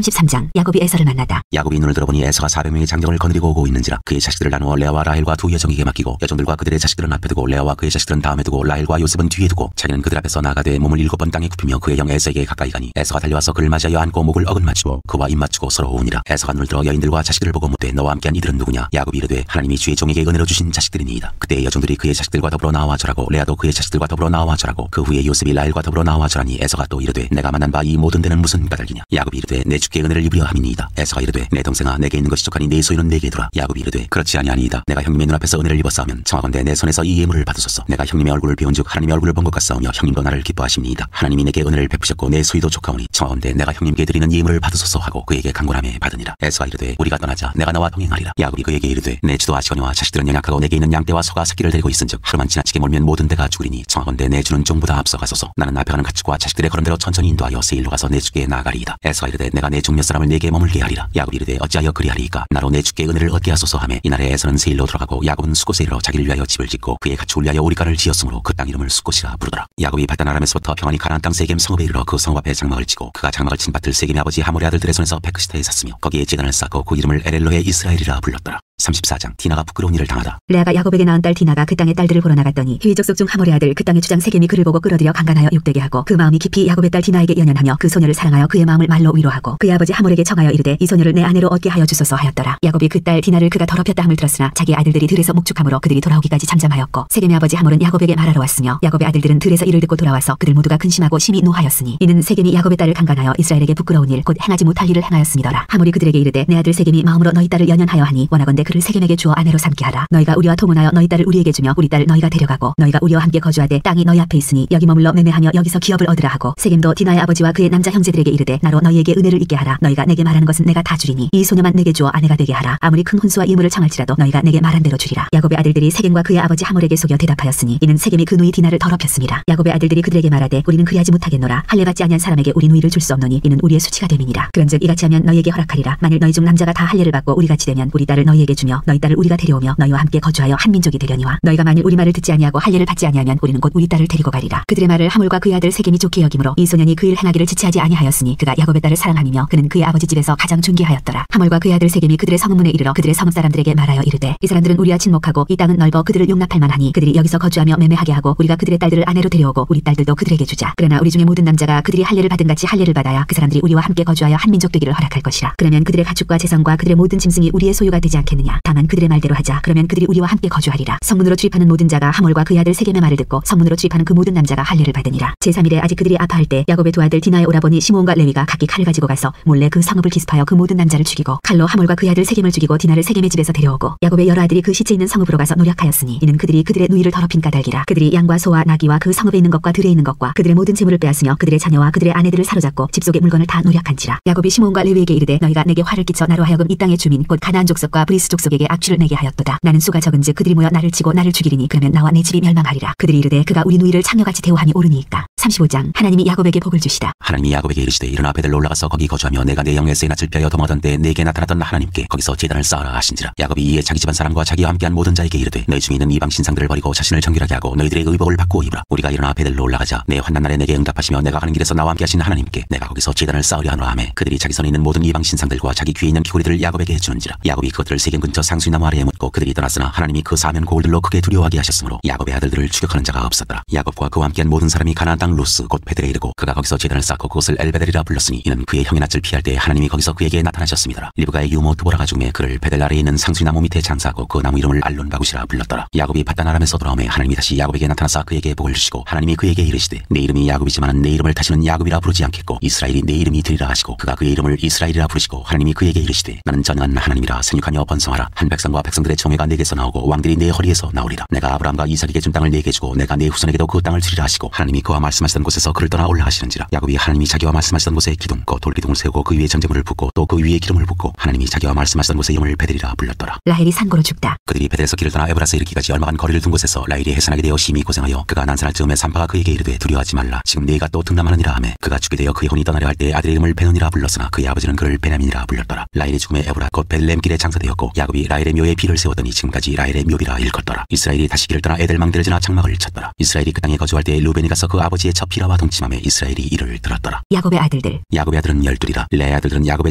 33장 야곱이 에서를 만나다. 야곱이 눈을 들어보니 에서가 400명의 장정을 거느리고 오고 있는지라 그의 자식들을 나누어 레아와 라헬과 두 여종에게 맡기고 여종들과 그들의 자식들은 앞에 두고 레아와 그의 자식들은 다음에 두고 라헬과 요셉은 뒤에 두고 자기는 그들 앞에서 나아가되 몸을 7번 땅에 굽히며 그의 형 에서에게 가까이 가니 에서가 달려와서 그를 맞이하여 안고 목을 어긋맞추고 그와 입맞추고 서로 오니라. 에서가 눈을 들어 여인들과 자식들을 보고 묻되 너와 함께한 이들은 누구냐. 야곱이 이르되 하나님이 주의 종에게 은혜로 주신 자식들이니이다. 그때 여종들이 그의 자식들과 더불어 나와 절하고 레아도 그의 자식들과 더불어 나와 절하고 그 후에 요셉이 라헬과 더불어 나와 절하니 에서가 또 이르되 내가 만난 바 이 모든 데는 무슨 까닭이냐. 야곱이 이르되 내 주께 은혜를 입으려 함이니이다. 에서가 이르되 내 동생아 내게 있는 것이 족하니 네 소유는 내게 두라. 야곱이 이르되 그렇지 아니하니이다. 내가 형님의 눈앞에서 은혜를 입었사오면 청하건대 내 손에서 이 예물을 받으소서. 내가 형님의 얼굴을 비운즉 하나님의 얼굴을 본 것 같사오며 형님도 나를 기뻐하십니이다. 하나님이 내게 은혜를 베푸셨고 내 소유도 족하오니 청하건대 내가 형님께 드리는 예물을 받으소서 하고 그에게 간구하며 받으니라. 에서가 이르되 우리가 떠나자 내가 너와 동행하리라. 야곱이 그에게 이르되 내 주도 아시거니와 자식들은 연약하고 내게 있는 양떼와 소가 새끼를 데리고 있은즉 하루만 지나치게 몰면 모든 데가 죽으리니 청하건대 내 주는 종보다 앞서가소서. 나는 앞에 가는 가축과 자식들의 걸음대로 천천히 인도하여 세일로 가서 내 주께 나아가리이다. 에서가 이르되 내가 내 종 몇 사람을 내게 머물게 하리라. 야곱이 이르되 어찌하여 그리하리이까. 나로 내 주께 은혜를 얻게 하소서 하매 이날에 에서는 세일로 들어가고 야곱은 숫곳세일로 자기를 위하여 집을 짓고 그의 가축을 위하여 우리가를 지었으므로 그 땅 이름을 숫곳이라 부르더라. 야곱이 paddan 아람에서부터 평안히 가나안 땅 세겜 성읍에 이르러 그 성읍 앞에 장막을 치고 그가 장막을 친 밭을 세겜의 아버지 하몰의 아들들의 손에서 베크시타에 샀으며 거기에 제단을 쌓고 그 이름을 엘엘로의 이스라엘이라 불렀더라. 34장 디나가 부끄러운 일을 당하다. 레아가 야곱에게 낳은 딸 디나가 그 땅의 딸들을 보러 나갔더니 히위 족속 중 하몰의 아들 그 땅의 주장 세겜이 그를 보고 끌어들여 강간하여 욕되게 하고 그 마음이 깊이 야곱의 딸 디나에게 연연하며 그 소녀를 사랑하여 그의 마음을 말로 위로하고 그의 아버지 하몰에게 청하여 이르되 이 소녀를 내 아내로 얻게 하여 주소서 하였더라. 야곱이 그 딸 디나를 그가 더럽혔다 함을 들었으나 자기 아들들이 들에서 목축함으로 그들이 돌아오기까지 잠잠하였고 세겜의 아버지 하몰은 야곱에게 말하러 왔으며 야곱의 아들들은 들에서 이를 듣고 돌아와서 그들 모두가 근심하고 심히 노하였으니 이는 세겜이 야곱의 딸을 강간하여 이스라엘에게 부끄러운 일 곧 행하지 못할 일을 행하였음이더라. 하몰이 그들에게 이르되 내 아들 세겜이 마음으로 너희 딸을 연연하여 하니 원하건대 그를 세겜에게 주어 아내로 삼게 하라. 너희가 우리와 통혼하여 너희 딸을 우리에게 주며 우리 딸을 너희가 데려가고 너희가 우리와 함께 거주하되 땅이 너희 앞에 있으니 여기 머물러 매매하며 여기서 기업을 얻으라 하고 세겜도 디나의 아버지와 그의 남자 형제들에게 이르되 나로 너희에게 은혜를 입게 하라. 너희가 내게 말하는 것은 내가 다 주리니 이 소녀만 내게 주어 아내가 되게 하라. 아무리 큰 혼수와 이물을 청할지라도 너희가 내게 말한 대로 주리라. 야곱의 아들들이 세겜과 그의 아버지 하몰에게 속여 대답하였으니 이는 세겜이 그 누이 디나를 더럽혔습니다. 야곱의 아들들이 그들에게 말하되 우리는 그리하지 못하겠노라. 할례 받지 아니한 사람에게 우리 누이를 줄 수 없노니 이는 우리의 수치가 됨이니라. 그런즉 이같이 하면 너희에게 허락하리라. 만일 너희 중 남자가 다 할례를 받고 우리같이 되면 우리 딸을 너희에게 주며 너희 딸을 우리가 데려오며 너희와 함께 거주하여 한 민족이 되려니와 너희가 만일 우리 말을 듣지 아니하고 할례를 받지 아니하면 우리는 곧 우리 딸을 데리고 가리라. 그들의 말을 하몰과 그의 아들 세겜이 좋게 여기므로 이 소년이 그 일 행하기를 지체하지 아니하였으니 그가 야곱의 딸을 사랑함이며 그는 그의 아버지 집에서 가장 존귀하였더라. 하몰과 그의 아들 세겜이 그들의 성문에 이르러 그들의 성읍 사람들에게 말하여 이르되 이 사람들은 우리와 친목하고 이 땅은 넓어 그들을 용납할 만하니 그들이 여기서 거주하며 매매하게 하고 우리가 그들의 딸들을 아내로 데려오고 우리 딸들도 그들에게 주자. 그러나 우리 중에 모든 남자가 그들이 할례를 받은 같이 할례를 받아야 그 사람들이 우리와 함께 거주하여 한 민족 되기를 허락할 것이라. 그러면 그들의 가축과 재산과 그들의 모든 짐승이 우리의 소유가 되지 않겠느냐. 다만 그들의 말대로 하자. 그러면 그들이 우리와 함께 거주하리라. 성문으로 출입하는 모든 자가 하몰과 그의 아들 세겜의 말을 듣고 성문으로 출입하는 그 모든 남자가 할례를 받으니라. 제3일에 아직 그들이 아파할 때 야곱의 두 아들 디나의 오라버니 시므온과 레위가 각기 칼을 가지고 가서 몰래 그 성읍을 기습하여 그 모든 남자를 죽이고 칼로 하몰과 그의 아들 세겜을 죽이고 디나를 세겜의 집에서 데려오고 야곱의 여러 아들이 그 시체 있는 성읍으로 가서 노력하였으니 이는 그들이 그들의 누이를 더럽힌 까닭이라. 그들이 양과 소와 나귀와 그 성읍에 있는 것과 들에 있는 것과 그들의 모든 재물을 빼앗으며 그들의 자녀와 그들의 아내들을 사로잡고 집 속의 물건을 다 노력한지라. 야곱이 시므온과 레위에게 이르되 너희가 내게 화를 끼쳐 나로 하여금 이 땅의 주민 곧 가나안 족속과 브리스 족속에게 악취를 내게 하였도다. 나는 수가 적은즉 그들이 모여 나를 치고 나를 죽이리니 그러면 나와 내 집이 멸망하리라. 그들이 이르되 그가 우리 누이를 창녀같이 대우함이 옳으니이까. 35장 하나님이 야곱에게 복을 주시다. 하나님이 야곱에게 이르시되 일어나 베델로 올라가서 거기 거주하며 내가 내 영 에서의 낯을 피하여 도망하던 때 내게 나타났던 하나님께 거기서 제단을 쌓아라 하신지라. 야곱이 이에 자기 집안 사람과 자기와 함께한 모든 자에게 이르되 너희 중에 있는 이방 신상들을 버리고 자신을 정결하게 하고 너희들의 의복을 바꾸어 입으라. 우리가 일어나 베델로 올라가자. 내 환난 날에 내게 응답하시며 내가 가는 길에서 나와 함께 하신 하나님께 내가 거기서 제단을 쌓으려 하노라 하매 그들이 자기 손에 있는 모든 이방 신상들과 자기 귀에 있는 귀고리들을 야곱에게 해주는지라. 야곱이 그것들을 세겜 근처 상수이나무 아래에 묻고 그들이 떠났으나 하나님이 그 사면 고울들로 크게 두려워하게 하셨으므로 야곱의 아들들을 추격하는 자가 없었더라. 야곱과 그와 함께한 모든 사람이 가나안 땅 루스 곧 베델에 이르고 그가 거기서 제단을 쌓고 그곳을 엘베델이라 불렀으니 이는 그의 형의 낯을 피할 때 하나님이 거기서 그에게 나타나셨습니다. 리브가의 유모 두보라가 죽음에 그를 베델 아래에 있는 상수이나무 밑에 장사하고 그 나무 이름을 알론바굿이라 불렀더라. 야곱이 paddan 아람에서 돌아오매 하나님이 다시 야곱에게 나타나사 그에게 복을 주시고 하나님이 그에게 이르시되 내 이름이 야곱이지만은 내 이름을 다시는 야곱이라 부르지 않겠고 이스라엘이 내 이름이 되리라 하시고 그가 그의 이름을 이스라엘이라 부르시고 하나님이 그에게 이르시되 나는 전능한 하나님이라 생육하며 번성하라. 한 백성과 백성들의 총회가 내게서 나오고 왕들이 내 허리에서 나오리라. 내가 아브라함과 이삭에게 준 땅을 내게 주고 내가 내 후손에게도 그 땅을 주리라 하시고 하나님이 그와 말씀하시던 곳에서 그를 떠나 올라가시는지라. 야곱이 하나님이 자기와 말씀하시던 곳에 기둥 곧 돌기둥을 세우고 그 위에 전제물을 붓고 또 그 위에 기름을 붓고 하나님이 자기와 말씀하시던 곳에 이름을 베델이라 불렀더라. 라헬이 산고로 죽다. 그들이 베델에서 길을 떠나 에브라스에 이르기까지 얼마간 거리를 둔 곳에서 라헬이 해산하게 되어 심히 고생하여 그가 난산할 즈음에 산파가 그에게 이르되 두려워하지 말라. 지금 네가 또 등남하느니라 하매 그가 죽게 되어 그의 혼이 떠나려 할 때 아들의 이름을 베논이라 불렀으나 그의 아버지는 그를 베냐민이라 불렀더라. 라헬이 죽음에 에브라 곧 벨렘길에 장사되었고 야곱이 라헬의 묘에 비를 세웠더니 지금까지 라헬의 묘비라 일컫더라. 이스라엘이 다시 길을 떠나 에델망대를 지나 장막을 쳤더라. 이스라엘이 그 땅에 거주할 때에 루벤이 가서 그 아버지의 첫 비라와 동침함에 이스라엘이 이를 들었더라. 야곱의 아들들. 야곱의 아들은 12이라. 레아의 아들들은 야곱의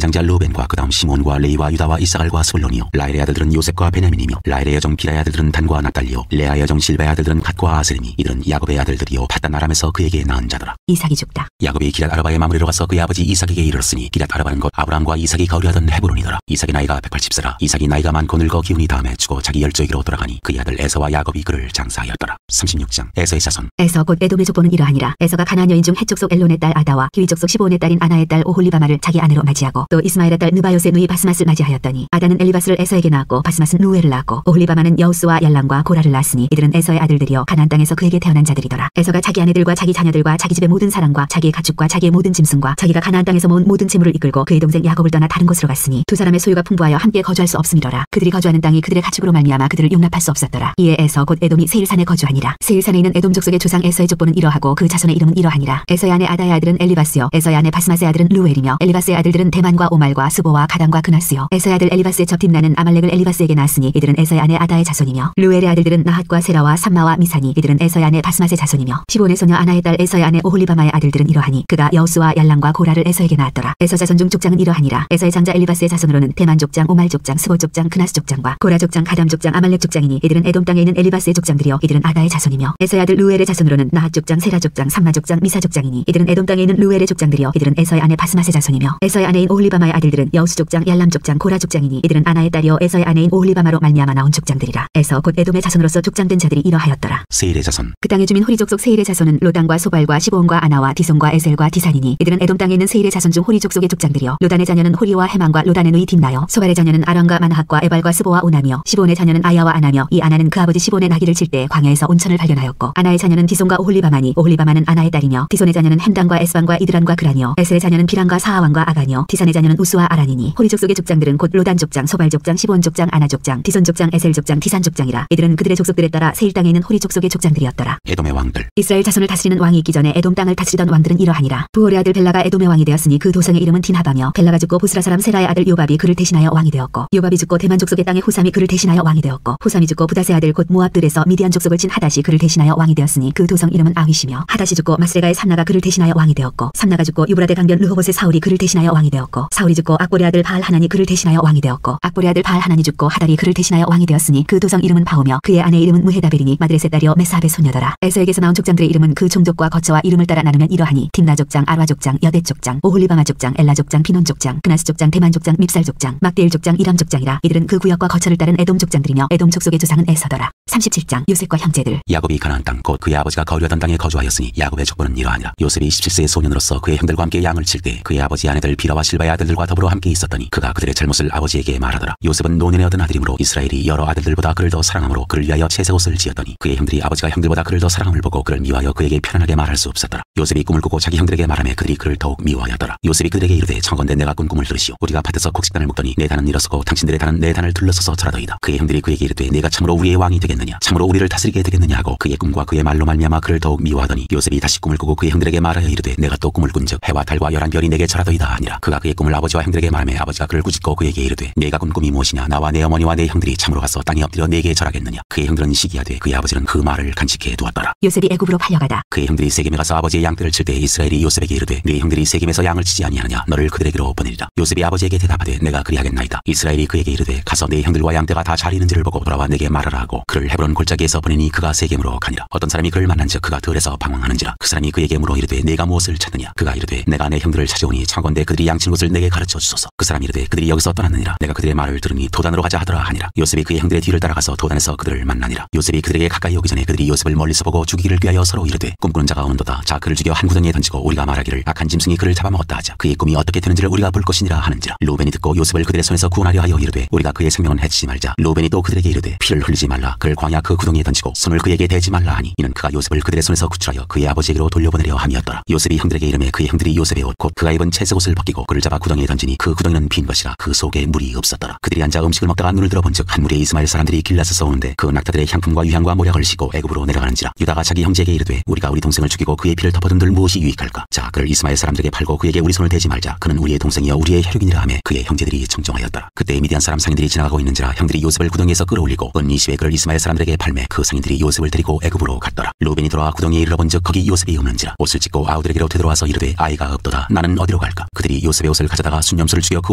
장자 루벤과 그 다음 시몬과 레이와 유다와 이사갈과 스불론이요. 라헬의 아들들은 요셉과 베냐민이며 라헬의 여종 비라의 아들들은 단과 납달리요. 레아의 여종 실바의 아들들은 갓과 아셀이니 이들은 야곱의 아들들이요 paddan 아람에서 그에게 낳은 자더라. 이삭이 죽다. 야곱이 기럇 아르바의 마므리로 가서 그의 아버지 이삭에게 이르렀으니 기럇 아르바는 곧 아브라함과 이삭이 거류하던 헤브론이더라. 이삭의 나이가 180세라. 이삭이 나이가 많고 늙어 기운이 다음에 죽어 자기 열조에게로 돌아가니 그의 아들 에서와 야곱이 그를 장사하였더라. 36장 에서의 자손. 에서 곧 에돔의 족보는 이러하니라. 에서가 가나안 여인 중 헷 족속 엘론의 딸 아다와 히위 족속 시브온의 딸인 아나의 딸 오홀리바마를 자기 아내로 맞이하고 또 이스마엘의 딸 느바요스의 누이 바스맛을 맞이하였더니 아다는 엘리바스를 에서에게 낳았고 바스맛은 루엘을 낳았고 오홀리바마는 여우스와 yar람과 고라를 낳았으니 이들은 에서의 아들들이여 가나안 땅에서 그에게 태어난 자들이더라. 에서가 자기 아내들과 자기 자녀들과 자기 집의 모든 사람과 자기의 가축과 자기의 모든 짐승과 자기가 가나안 땅에서 모은 모든 재물을 이끌고 그의 동생 야곱을 떠나 다른 곳으로 갔으니 두 사람의 소유가 풍부하여 함께 거주할 수 없음이더라. 그들이 거주하는 땅이 그들의 가축으로 말미암아 그들을 용납할 수 없었더라. 이에 에서 곧 에돔이 세일산에 거주하니라. 세일산에 있는 에돔 족속의 조상 에서의 족보는 이러하고 그 자손의 이름은 이러하니라. 에서의 아내 아다의 아들은 엘리바스요. 에서의 아내 바스맛의 아들은 루엘이며 엘리바스의 아들들은 대만과 오말과 스보와 가단과 그나스요. 에서의 아들 엘리바스의 접 딥나는 아말렉을 엘리바스에게 낳았으니 이들은 에서의 아내 아다의 자손이며 루엘의 아들들은 나핫과 세라와 삼마와 미사니 이들은 에서의 아내 바스맛의 자손이며 시본의 소녀 아나의 딸 에서의 아내 오홀리바마의 아들들은 이러하니 그가 여우스와 yar람과 고라를 에서에게 낳았더라. 에서 자손 중 족장은 이러하니라. 에서의 장자 엘리바스의 자손으로는 대만 족장, 오말 족장, 스보 족장, 그나스 족장과 고라 족장, 가담 족장, 아말렉 족장이니 이들은 에돔 땅에 있는 엘리바스의 족장들이요 이들은 아다의 자손이며 에서의 아들 루엘의 자손으로는 나핫 족장, 세라 족장, 삼마 족장, 미사 족장이니 이들은 에돔 땅에 있는 루엘의 족장들이요 이들은 에서의 아내 바스맛의 자손이며 에서의 아내인 오홀리바마의 아들들은 여우스 족장, yar람 족장, 고라 족장이니 이들은 아나의 딸이요 에서의 아내인 오홀리바마로 말미암아 나온 족장들이라. 에서 곧 에돔의 자손으로서 족장된 자들이 이러하였더라. 세일의 자손. 그 땅의 주민 호리 족속 세일의 자손은 로단과 소발과 시보온과 아나와 디손과 에셀과 디산이니 이들은 에돔 땅에 있는 세일의 자손 중 호리 족속의 족장들이요 로단의 자녀는 호리와 헤만과 로단의 누이 딥나요. 소발의 자녀는 아론과 마나핫과 에발과 스보와 오나며 시보온의 자녀는 아야와 아나며 이 아나는 그 아버지 시보온의 나귀를 칠 때 광야에서 온천을 발견하였고 아나의 자녀는 디손과 오홀리바마니 오홀리바마는 아나의 딸이며 디손의 자녀는 햄단과 에스반과 이드란과 그라니요 에셀의 자녀는 비란과 사하왕과 아가니요 디산의 자녀는 우스와 아란이니 호리 족속의 족장들은 곧 로단 족장, 소발 족장, 시보온 족장, 아나 족장, 디손 족장, 에셀 족장, 디산 족장이라. 이들은 그들의 족속들에 따라 세일 땅에 있는 호리 족속의 족장들이었더라. 에돔의 왕들. 이스라엘 자손을 다스리는 왕이 있기 전에 에돔 땅을 다스리던 왕들은 이러하니라. 부올의 아들 벨라가 에돔의 왕이 되었으니 그 도성의 이름은 딘하바며 벨라가 죽고 보스라 사람 세라의 아들 요밥이 그를 대신하여 왕이 되었고 요밥이 죽고 대만 족속의 땅의 후삼이 그를 대신하여 왕이 되었고 후삼이 죽고 부다스의 아들 곧 모압들에서 미디안 족속을 친 하닷이 그를 대신하여 왕이 되었으니 그 도성 이름은 아윗이며 하닷이 죽고 마스레가의 삼나가 그를 대신하여 왕이 되었고 삼나가 죽고 유브라데 강변 르호봇의 사울이 그를 대신하여 왕이 되었고 사울이 죽고 악볼의 아들 바알 하난이 그를 대신하여 왕이 되었고 악볼의 아들 바알 하난이 죽고 하달이 그를 대신하여 왕이 되었으니 그 도성 이름은 바오며 그의 아내 이름은 무헤다벨이니 마드레셋 딸이요 메사합의 소녀더라. 에서에게서 나온 족장들의 이름은 그 종족과 거처와 이름을 따라 나누면 이러하니 딥나 족장, 아라 족장, 여댓 족장, 오홀리바마 족장, 엘라 족장, 비논 족장, 그나스 족장, 대만 족장, 밉살 족장, 막데일 족장, 이람 족장이라. 이들은 그 구역과 거처를 따른 에돔 족장들이며 에돔 족속의 조상은 에서더라. 37장 요셉과 형제들. 야곱이 가나안 땅 곧 그의 아버지가 거류하던 땅에 거주하였으니 야곱의 족보는 이러하니라. 요셉이 17세의 소년으로서 그의 형들과 함께 양을 칠 때 그의 아버지 아내들 비라와 실바의 아들들과 더불어 함께 있었더니 그가 그들의 잘못을 아버지에게 말하더라. 요셉은 노년에 얻은 아들이므로 이스라엘이 여러 아들들보다 그를 더 사랑함으로 그를 위하여 채색 옷을 지었더니 그의 형들이 아버지가 형들보다 그를 더 사랑함을 보고 그를 미워하여 그에게 편안하게 말할 수 없었더라. 요셉이 꿈을 꾸고 자기 형들에게 말하며 그들이 그를 더욱 미워하였더라. 요셉이 그들에게 이르되 청건대 내가 꾼 꿈을 들으시오. 우리가 밭에서 곡식단을 묶더니 내 단은 일어서고 당신들의 단은 내 단을 둘러서서 절하더이다. 그의 형들이 그에게 이르되 내가 참으로 우리의 왕이 되겠느냐, 참으로 우리를 다스리게 되겠느냐 하고 그의 꿈과 그의 말로 말미암아 그를 더욱 미워하더니 요셉이 다시 꿈을 꾸고 그의 형들에게 말하여 이르되 내가 또 꿈을 꾼즉 해와 달과 11별이 내게 절하더이다 하니라. 그가 그의 꿈을 아버지와 형들에게 말하며 아버지가 그를 꾸짖고 그에게 이르되 내가 꾼 꿈이 무엇이냐, 나와 내 어머니와 내 형들이 참으로 가서 땅에 엎드려 내게 절하겠느냐. 그의 형들은 시기하되 그의 아버지는 그 말을 간직해 두었더라. 요셉이 애굽으로 팔려가다. 그의 형들이 세겜에 가서 아버지의 양떼를 칠 때 이스라엘이 요셉에게 이르되 네 형들이 세겜에서 양을 치지 아니하느냐, 너를 그들에게로 보내리라. 요셉이 아버지에게 대답하되 내가 그리하겠나이다. 이스라엘이 그에게 이르되 가서 네 형들과 양떼가 다 잘 있는지를 보고 돌아와 내게 말하라 하고 그를 헤브론 골짜기에서 보내니 그가 세겜으로 가니라. 어떤 사람이 그를 만난즉 그가 들에서 방황하는지라. 그 사람이 그에게 물어 이르되 내가 무엇을 찾느냐. 그가 이르되 내가 내 형들을 찾아오니 청건대 그들이 양친 곳을 내게 가르쳐 주소서. 그 사람이 이르되 그들이 여기서 떠났느니라. 내가 그들의 말을 들으니 도단으로 가자 하더라 하니라. 요셉이 그의 형들의 뒤를 따라가서 도단에서 그들을 만나니라. 요셉이 그들에게 가까이 오기 전에 그들이 요셉을 멀리서 보고 죽이기를 귀하여 서로 이르되 꿈꾸는 자가 오는도다. 자 그를 죽여 한 구덩이에 던지고 우리가 말하기를 악한 짐승이 그를 잡아먹었다 하자. 그의 꿈이 어떻게 되는지를 우리가 볼 것이니라 하는지라. 루벤이 듣고 요셉을 그들의 손에서 구원하려 하여 이르되 우리가 그의 생명은 해치지 말자. 루벤이 또 그들에게 이르되 피를 흘리지 말라. 그를 광야 그 구덩이에 던지고 손을 그에게 대지 말라 하니 이는 그가 요셉을 그들의 손에서 구출하여 그의 아버지에게로 돌려보내려 함이었더라. 요셉이 형들에게 이르매 그의 형들이 요셉의 옷 곧 그가 입은 채색 옷을 벗기고 그를 잡아 구덩이에 던지니 그 구덩이는 빈 것이라 그 속에 물이 없었더라. 그들이 앉아 음식을 먹다가 눈을 들어본즉 한 무리의 이스마엘 사람들이 길라스에서 오는데 그 낙타들의 향품과 유향과 모략을 싣고 애굽으로 내려가는지라. 유다가 자기 형제에게 이르되 우리가 우리 동생을 죽이고 그의 피를 덮어둔들 무엇이 유익할까. 자 그를 이스마엘 사람들에게 팔고 그에게 우리 손을 대지 말자. 그는 우리의 동생이여 우리의 혈육이니라 하매 그의 형제들이 청정하였더라. 그때 미디안 사람 상인들이 지나가고 있는지라 형들이 요셉을 구덩이에서 끌어올리고 은 20의 그를 이스마엘 사람들에게 팔매 그 상인들이 요셉을 데리고 애굽으로 갔더라. 루벤이 돌아와 구덩이에 이르러본즉 거기 요셉이 없는지라. 옷을 찢고 아우들에게로 되돌아와서 이르되 아이가 없도다. 나는 어디로 갈까? 그들이 요셉의 옷을 가져다가 순념수를 죽여 그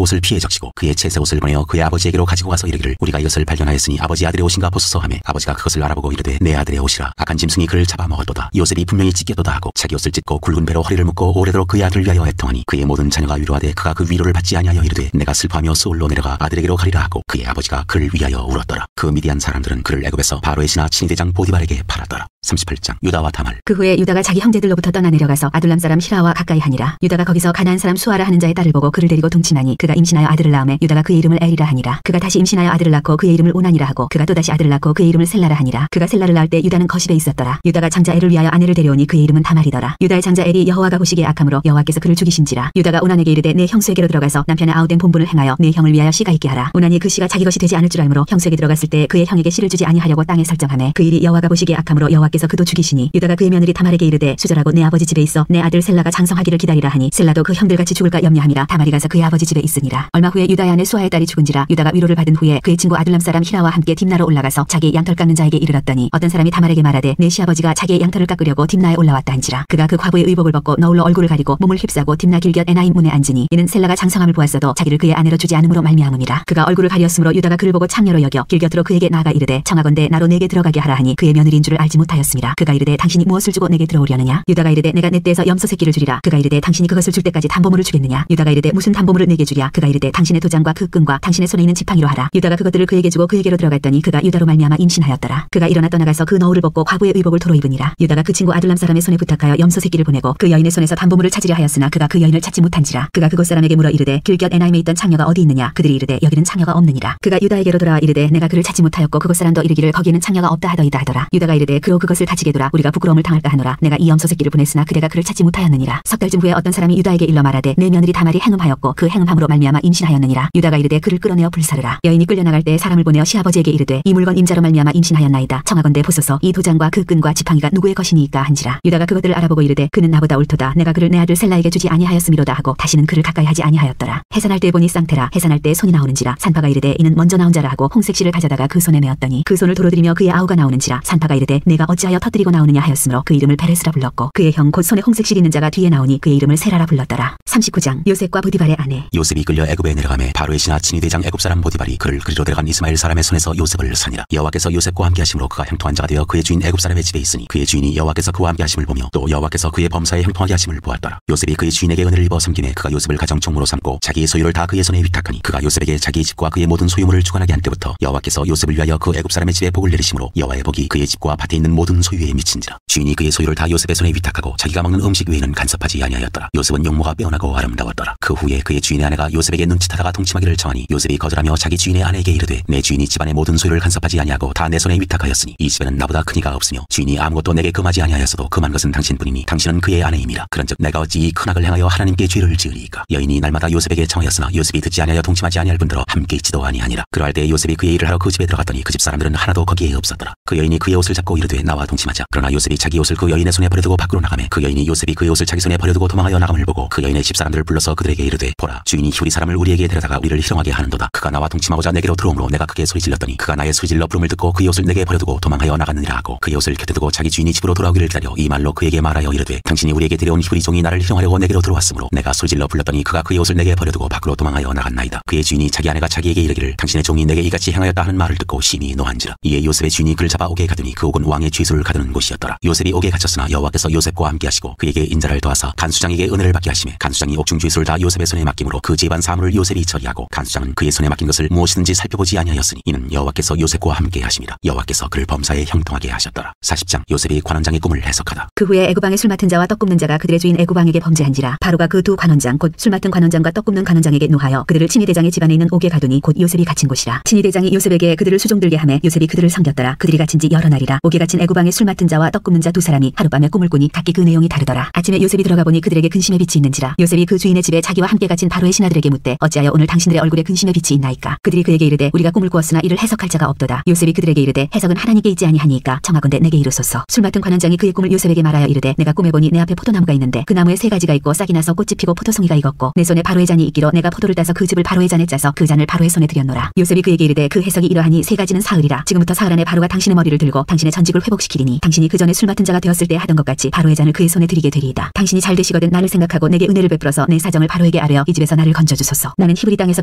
옷을 피해 적시고 그의 채새 옷을 보내어 그의 아버지에게로 가지고 가서 이르기를 우리가 이것을 발견하였으니 아버지 아들의 옷인가 보소서 하매 아버지가 그것을 알아보고 이르되 내 아들의 옷이라. 악한 짐승이 그를 잡아먹었도다. 요셉이 분명히 찢겨도다 하고 자기 옷을 찢고 굵은 배로 허리를 묶고 오래도록 그의 아들을 위하여 애통하니 그의 모든 자녀가 위로하되 그가 그 위로를 받지 아니하여 이르되 내가 슬퍼하며 수올로 내려가 아들에게로 가리라 하고 그의 아버지가 그를 위하여 울었더라. 그 미디안 사람들은 그를 애굽에서 바로의 신하 친위대장 보디발에게 팔았더라. 38장 유다와 다말. 그 후에 유다가 자기 형제들로부터 떠나 내려가서 아둘람 사람 히라와 가까이 하니라. 유다가 거기서 가나안 사람 수아라 하는 자의 딸을 보고 그를 데리고 동침하니 그가 임신하여 아들을 낳음에 유다가 그의 이름을 엘이라 하니라. 그가 다시 임신하여 아들을 낳고 그의 이름을 오난이라 하고 그가 또다시 아들을 낳고 그의 이름을 셀라라 하니라. 그가 셀라를 낳을 때 유다는 거십에 있었더라. 유다가 장자 엘을 위하여 아내를 데려오니 그의 이름은 다말이더라. 유다의 장자 엘이 여호와가 보시기에 악함으로 여호와께서 그를 죽이신지라. 유다가 오난에게 이르되 내 형수에게로 들어가서 남편의 아우된 본분을 행하여 내 형을 위하여 씨가 있게 하라. 오난이 그 씨가 자기 것이 되지 않을 줄 알므로 형수에게 들어갔을 때 그의 형에게 씨를 주지 아니하려고 땅에 설정하매 그 일이 여호와가 보시기에 악함으로 여호와께서 그도 죽이시니 유다가 그의 며느리 다말에게 이르되 수절하고 내 아버지 집에 있어 내 아들 셀라가 장성하기를 기다리라 하니 셀라도 그 형들같이 죽을까 염려함이라 다말이 가서 그의 아버지 집에 있으니라. 얼마 후에 유다의 아내 수아의 딸이 죽은지라. 유다가 위로를 받은 후에 그의 친구 아둘람 사람 히라와 함께 딥나로 올라가서 자기의 양털 깎는 자에게 이르렀더니 어떤 사람이 다말에게 말하되 내 시아버지가 자기의 양털을 깎으려고 딥나에 올라왔다 한지라. 그가 그 과부의 의복을 벗고 너울로 얼굴을 가리고 몸을 휩싸고 딥나 길곁 에나임 문에 앉으니 이는 셀라가 장성함을 보았어도 자기를 그의 아내로 주지 않음으로 말미암음이라. 그가 얼굴을 가리었으므로 유다가 그를 보고 창녀로 여겨 길곁으로 그에게 나아가 이르되 청하건대 나로 내게 들어가게 하라 하니 그의 며느리인 줄을 알지 못하였습니다. 그가 이르되 당신이 무엇을 주고 내게 들어오려느냐? 유다가 이르되 내가 내 떼에서 염소 새끼를 주리라. 그가 이르되 당신이 그것을 줄 때까지 담보물을 주겠느냐? 유다가 이르되 무슨 담보물을 내게 주랴? 그가 이르되 당신의 도장과 그 끈과 당신의 손에 있는 지팡이로 하라. 유다가 그것들을 그에게 주고 그에게로 들어갔더니 그가 유다로 말미암아 임신하였더라. 그가 일어나 떠나가서 그 너울을 벗고 과부의 의복을 도로 입으니라. 유다가 그 친구 아둘람 사람의 손에 부탁하여 염소 새끼를 보내고 그 여인의 손에서 담보물을 찾으려 하였으나 그가 그 여인을 찾지 못한지라. 그가 그곳 사람에게 물어 이르되 길곁 에나임에 있던 창녀가 어디 있느냐? 그들이 이르되 여기는 창녀가 없느니라. 그가 유다에게로 돌아와 이르되 내가 그를 찾지 못하였고 그곳 사람도 이르기를 거기에는 창녀가 없다 하더이다 하더라. 유다가 이르되 그로 그것을 다치게 두라. 우리가 부끄러움을 당할까 하노라. 내가 이 염소 새끼를 보냈으나 그대가 그를 찾지 못하였느니라. 석 달쯤 후에 어떤 사람이 유다에게 일러 말하되 내 며느리 다말이 행음하였고 그 행음함으로 말미암아 임신하였느니라. 유다가 이르되 그를 끌어내어 불사르라. 여인이 끌려나갈 때 사람을 보내어 시아버지에게 이르되 이 물건 임자로 말미암아 임신하였나이다. 청하건대 보소서 이 도장과 그 끈과 지팡이가 누구의 것이니이까 한지라. 유다가 그것들을 알아보고 이르되 그는 나보다 옳도다. 내가 그를 내 아들 셀라에게 주지 아니하였음이로다 하고 다시는 그를 가까이 하지 아니하였더라. 해산할 때 보니 쌍태라. 해산할 때 손이 나오는지라. 산파가 이르되 이는 먼저 나온 자라 하고 홍색 실을 가져다가 그 손에 메었더니 그 손을 도로들이며 그의 아우가 나오는지라. 산파가 이르되 내가 어찌하여 터뜨리고 나오느냐 하였으므로 그 이름을 베레스라 불렀고 그의 형 곧 손에 홍색 실 있는 자가 뒤에 나오니 그의 이름을 세라라 불렀더라. 39장 요셉과 보디발의 아내. 요셉이 끌려 애굽에 내려가매 바로의 신하 친위대장 애굽 사람 보디발이 그를 그리로 데려간 이스마엘 사람의 손에서 요셉을 사니라. 여호와께서 요셉과 함께 하심으로 그가 형통한 자가 되어 그의 주인 애굽 사람의 집에 있으니 그의 주인이 여호와께서 그와 함께 하심을 보며 또 여호와께서 그의 범사에 형통하게 하심을 보았더라. 요셉이 그의 주인에게 은혜를 입어 섬김에 그가 요셉을 가정 총무로 삼고 자기의 소유를 다 그의 손에 위탁하니 그가 요셉에게 자기의 집과 그의 모든 소유물을 주관하게 한 때부터 여호와께서 요셉을 위하여 그 애굽 사람의 집에 복을 내리심으로 여호와의 복이 그의 집과 밭에 있는 모든 소유에 미친지라. 주인이 그의 소유를 다 요셉의 손에 위탁하고 자기가 먹는 음식 외에는 간섭하지 아니하였더라. 요셉은 용모가 빼어나고 아름다웠더라. 그 후에 그의 주인의 아내가 요셉에게 눈짓하다가 동침하기를 청하니 요셉이 거절하며 자기 주인의 아내에게 이르되 내 주인이 집안의 모든 소유를 간섭하지 아니하고 다 내 손에 위탁하였으니 이 집에는 나보다 큰 이가 없으며 주인이 아무것도 내게 금하지 아니하였어도 금한 것은 당신뿐이니 당신은 그의 아내임이라. 그런즉 내가 어찌 이 큰 악을 행하여 하나님께 죄를 지으리이까. 여인이 날마다 요셉에게 청하였으나 요셉이 듣지 아니하여 동침하지 아니할 뿐더러 함께 있지도 아니하니라. 그러할 때 요셉이 그의 일을 하러 그 집에 들어갔더니 그 집 사람들은 하나도 거기에 없었더라. 그 여인이 그의 옷을 잡고 이르되 나와 동침하자. 그러나 요셉이 자기 옷을 그 여인의 손에 버려두고 밖으로 나가매 그 여인이 요셉이 그의 옷을 자기 손에 버려두고 도망하여 나감을 보고 그 여인의 집 사람들을 불러서 그들에게 이르되 보라 주인이 히브리 사람을 우리에게 데려다가 우리를 희롱하게 하는도다. 그가 나와 동침하고자 내게로 들어오므로 내가 크게 소리질렀더니 그가 나의 소리질러 부름을 듣고 그의 옷을 내게 버려두고 도망하여 나갔느니라 하고 그의 옷을 곁에 두고 자기 주인이 집으로 돌아오기를 기다려 이 말로 그에게 말하여 이르되 당신이 우리에게 데려온 히브리 종이 나를 희롱하려고 내게로 들어왔으므로 내가 소리질러 불렀더니 그가 그의 옷을 내게 버려두고 밖으로 도망하여 나갔나이다. 그의 주인이 자기 아내가 자기에게 이르기를 당신의 종이 내게 이같이 행하였다 하는 말을 듣고 심히 노한지라. 이에 요셉의 주인이 그를 잡아 옥에 가두니 그 옥은 왕의 죄수를 가두는 곳이었더라. 요셉이 옥에 갇혔으나 여호와께서 요셉과 함께 하시고 그에게 인자를 더하사 간수장에게 은혜를 받게 하시매 간수장이 옥중 죄수를 다 요셉의 손에 맡김으로 그 집안 사물을 요셉이 처리하고 간수장은 그의 손에 맡긴 것을 무엇이든지 살펴보지 아니하였으니 이는 여호와께서 요셉과 함께 하심이라. 여호와께서 그를 범사에 형통하게 하셨더라. 40장 요셉이 관원장의 꿈을 해석하다. 그 후에 애굽왕의 술 맡은 자와 떡 굽는 자가 그들의 주인 애굽왕에게 범죄한지라. 바로가 그 두 관원장 곧 술 맡은 관원장과 떡 굽는 관원장에게 노하여 그들을 친위대장의 집안에 있는 옥에 가두니 곧 요셉이 갇힌 곳이라. 친위대장이 요셉에게 그들을 수종들게 하매 요셉이 그들을 섬겼더라. 그들이 갇힌 지 여러 날이라. 옥에 갇힌 애굽 후방에 술 맡은 자와 떡 굽는 자 두 사람이 하룻밤에 꿈을 꾸니 각기 그 내용이 다르더라. 아침에 요셉이 들어가 보니 그들에게 근심의 빛이 있는지라. 요셉이 그 주인의 집에 자기와 함께 갇힌 바로의 신하들에게 묻되 어찌하여 오늘 당신들의 얼굴에 근심의 빛이 있나이까. 그들이 그에게 이르되 우리가 꿈을 꾸었으나 이를 해석할 자가 없도다. 요셉이 그들에게 이르되 해석은 하나님께 있지 아니하니까 청하건대 내게 이르소서. 술 맡은 관원장이 그의 꿈을 요셉에게 말하여 이르되 내가 꿈에 보니 내 앞에 포도나무가 있는데 그 나무에 세 가지가 있고 싹이 나서 꽃이 피고 포도송이가 익었고 내 손에 바로의 잔이 있기로 내가 포도를 따서 그 즙을 바로의 잔에 짜서 그 잔을 바로의 손에 들였노라. 요셉이 그에게 이르되 그 해석이 이러하니 세 가지는 사흘이라. 지금부터 사흘 안에 바로가 당신의 머리를 들고 당신의 전직을 회복시키리니 당신이 그 전에 술 맡은 자가 되었을 때 하던 것 같이 바로의 잔을 그의 손에 드리게 되리이다. 당신이 잘 되시거든 나를 생각하고 내게 은혜를 베풀어서 내 사정을 바로에게 아뢰어 이 집에서 나를 건져주소서. 나는 히브리 땅에서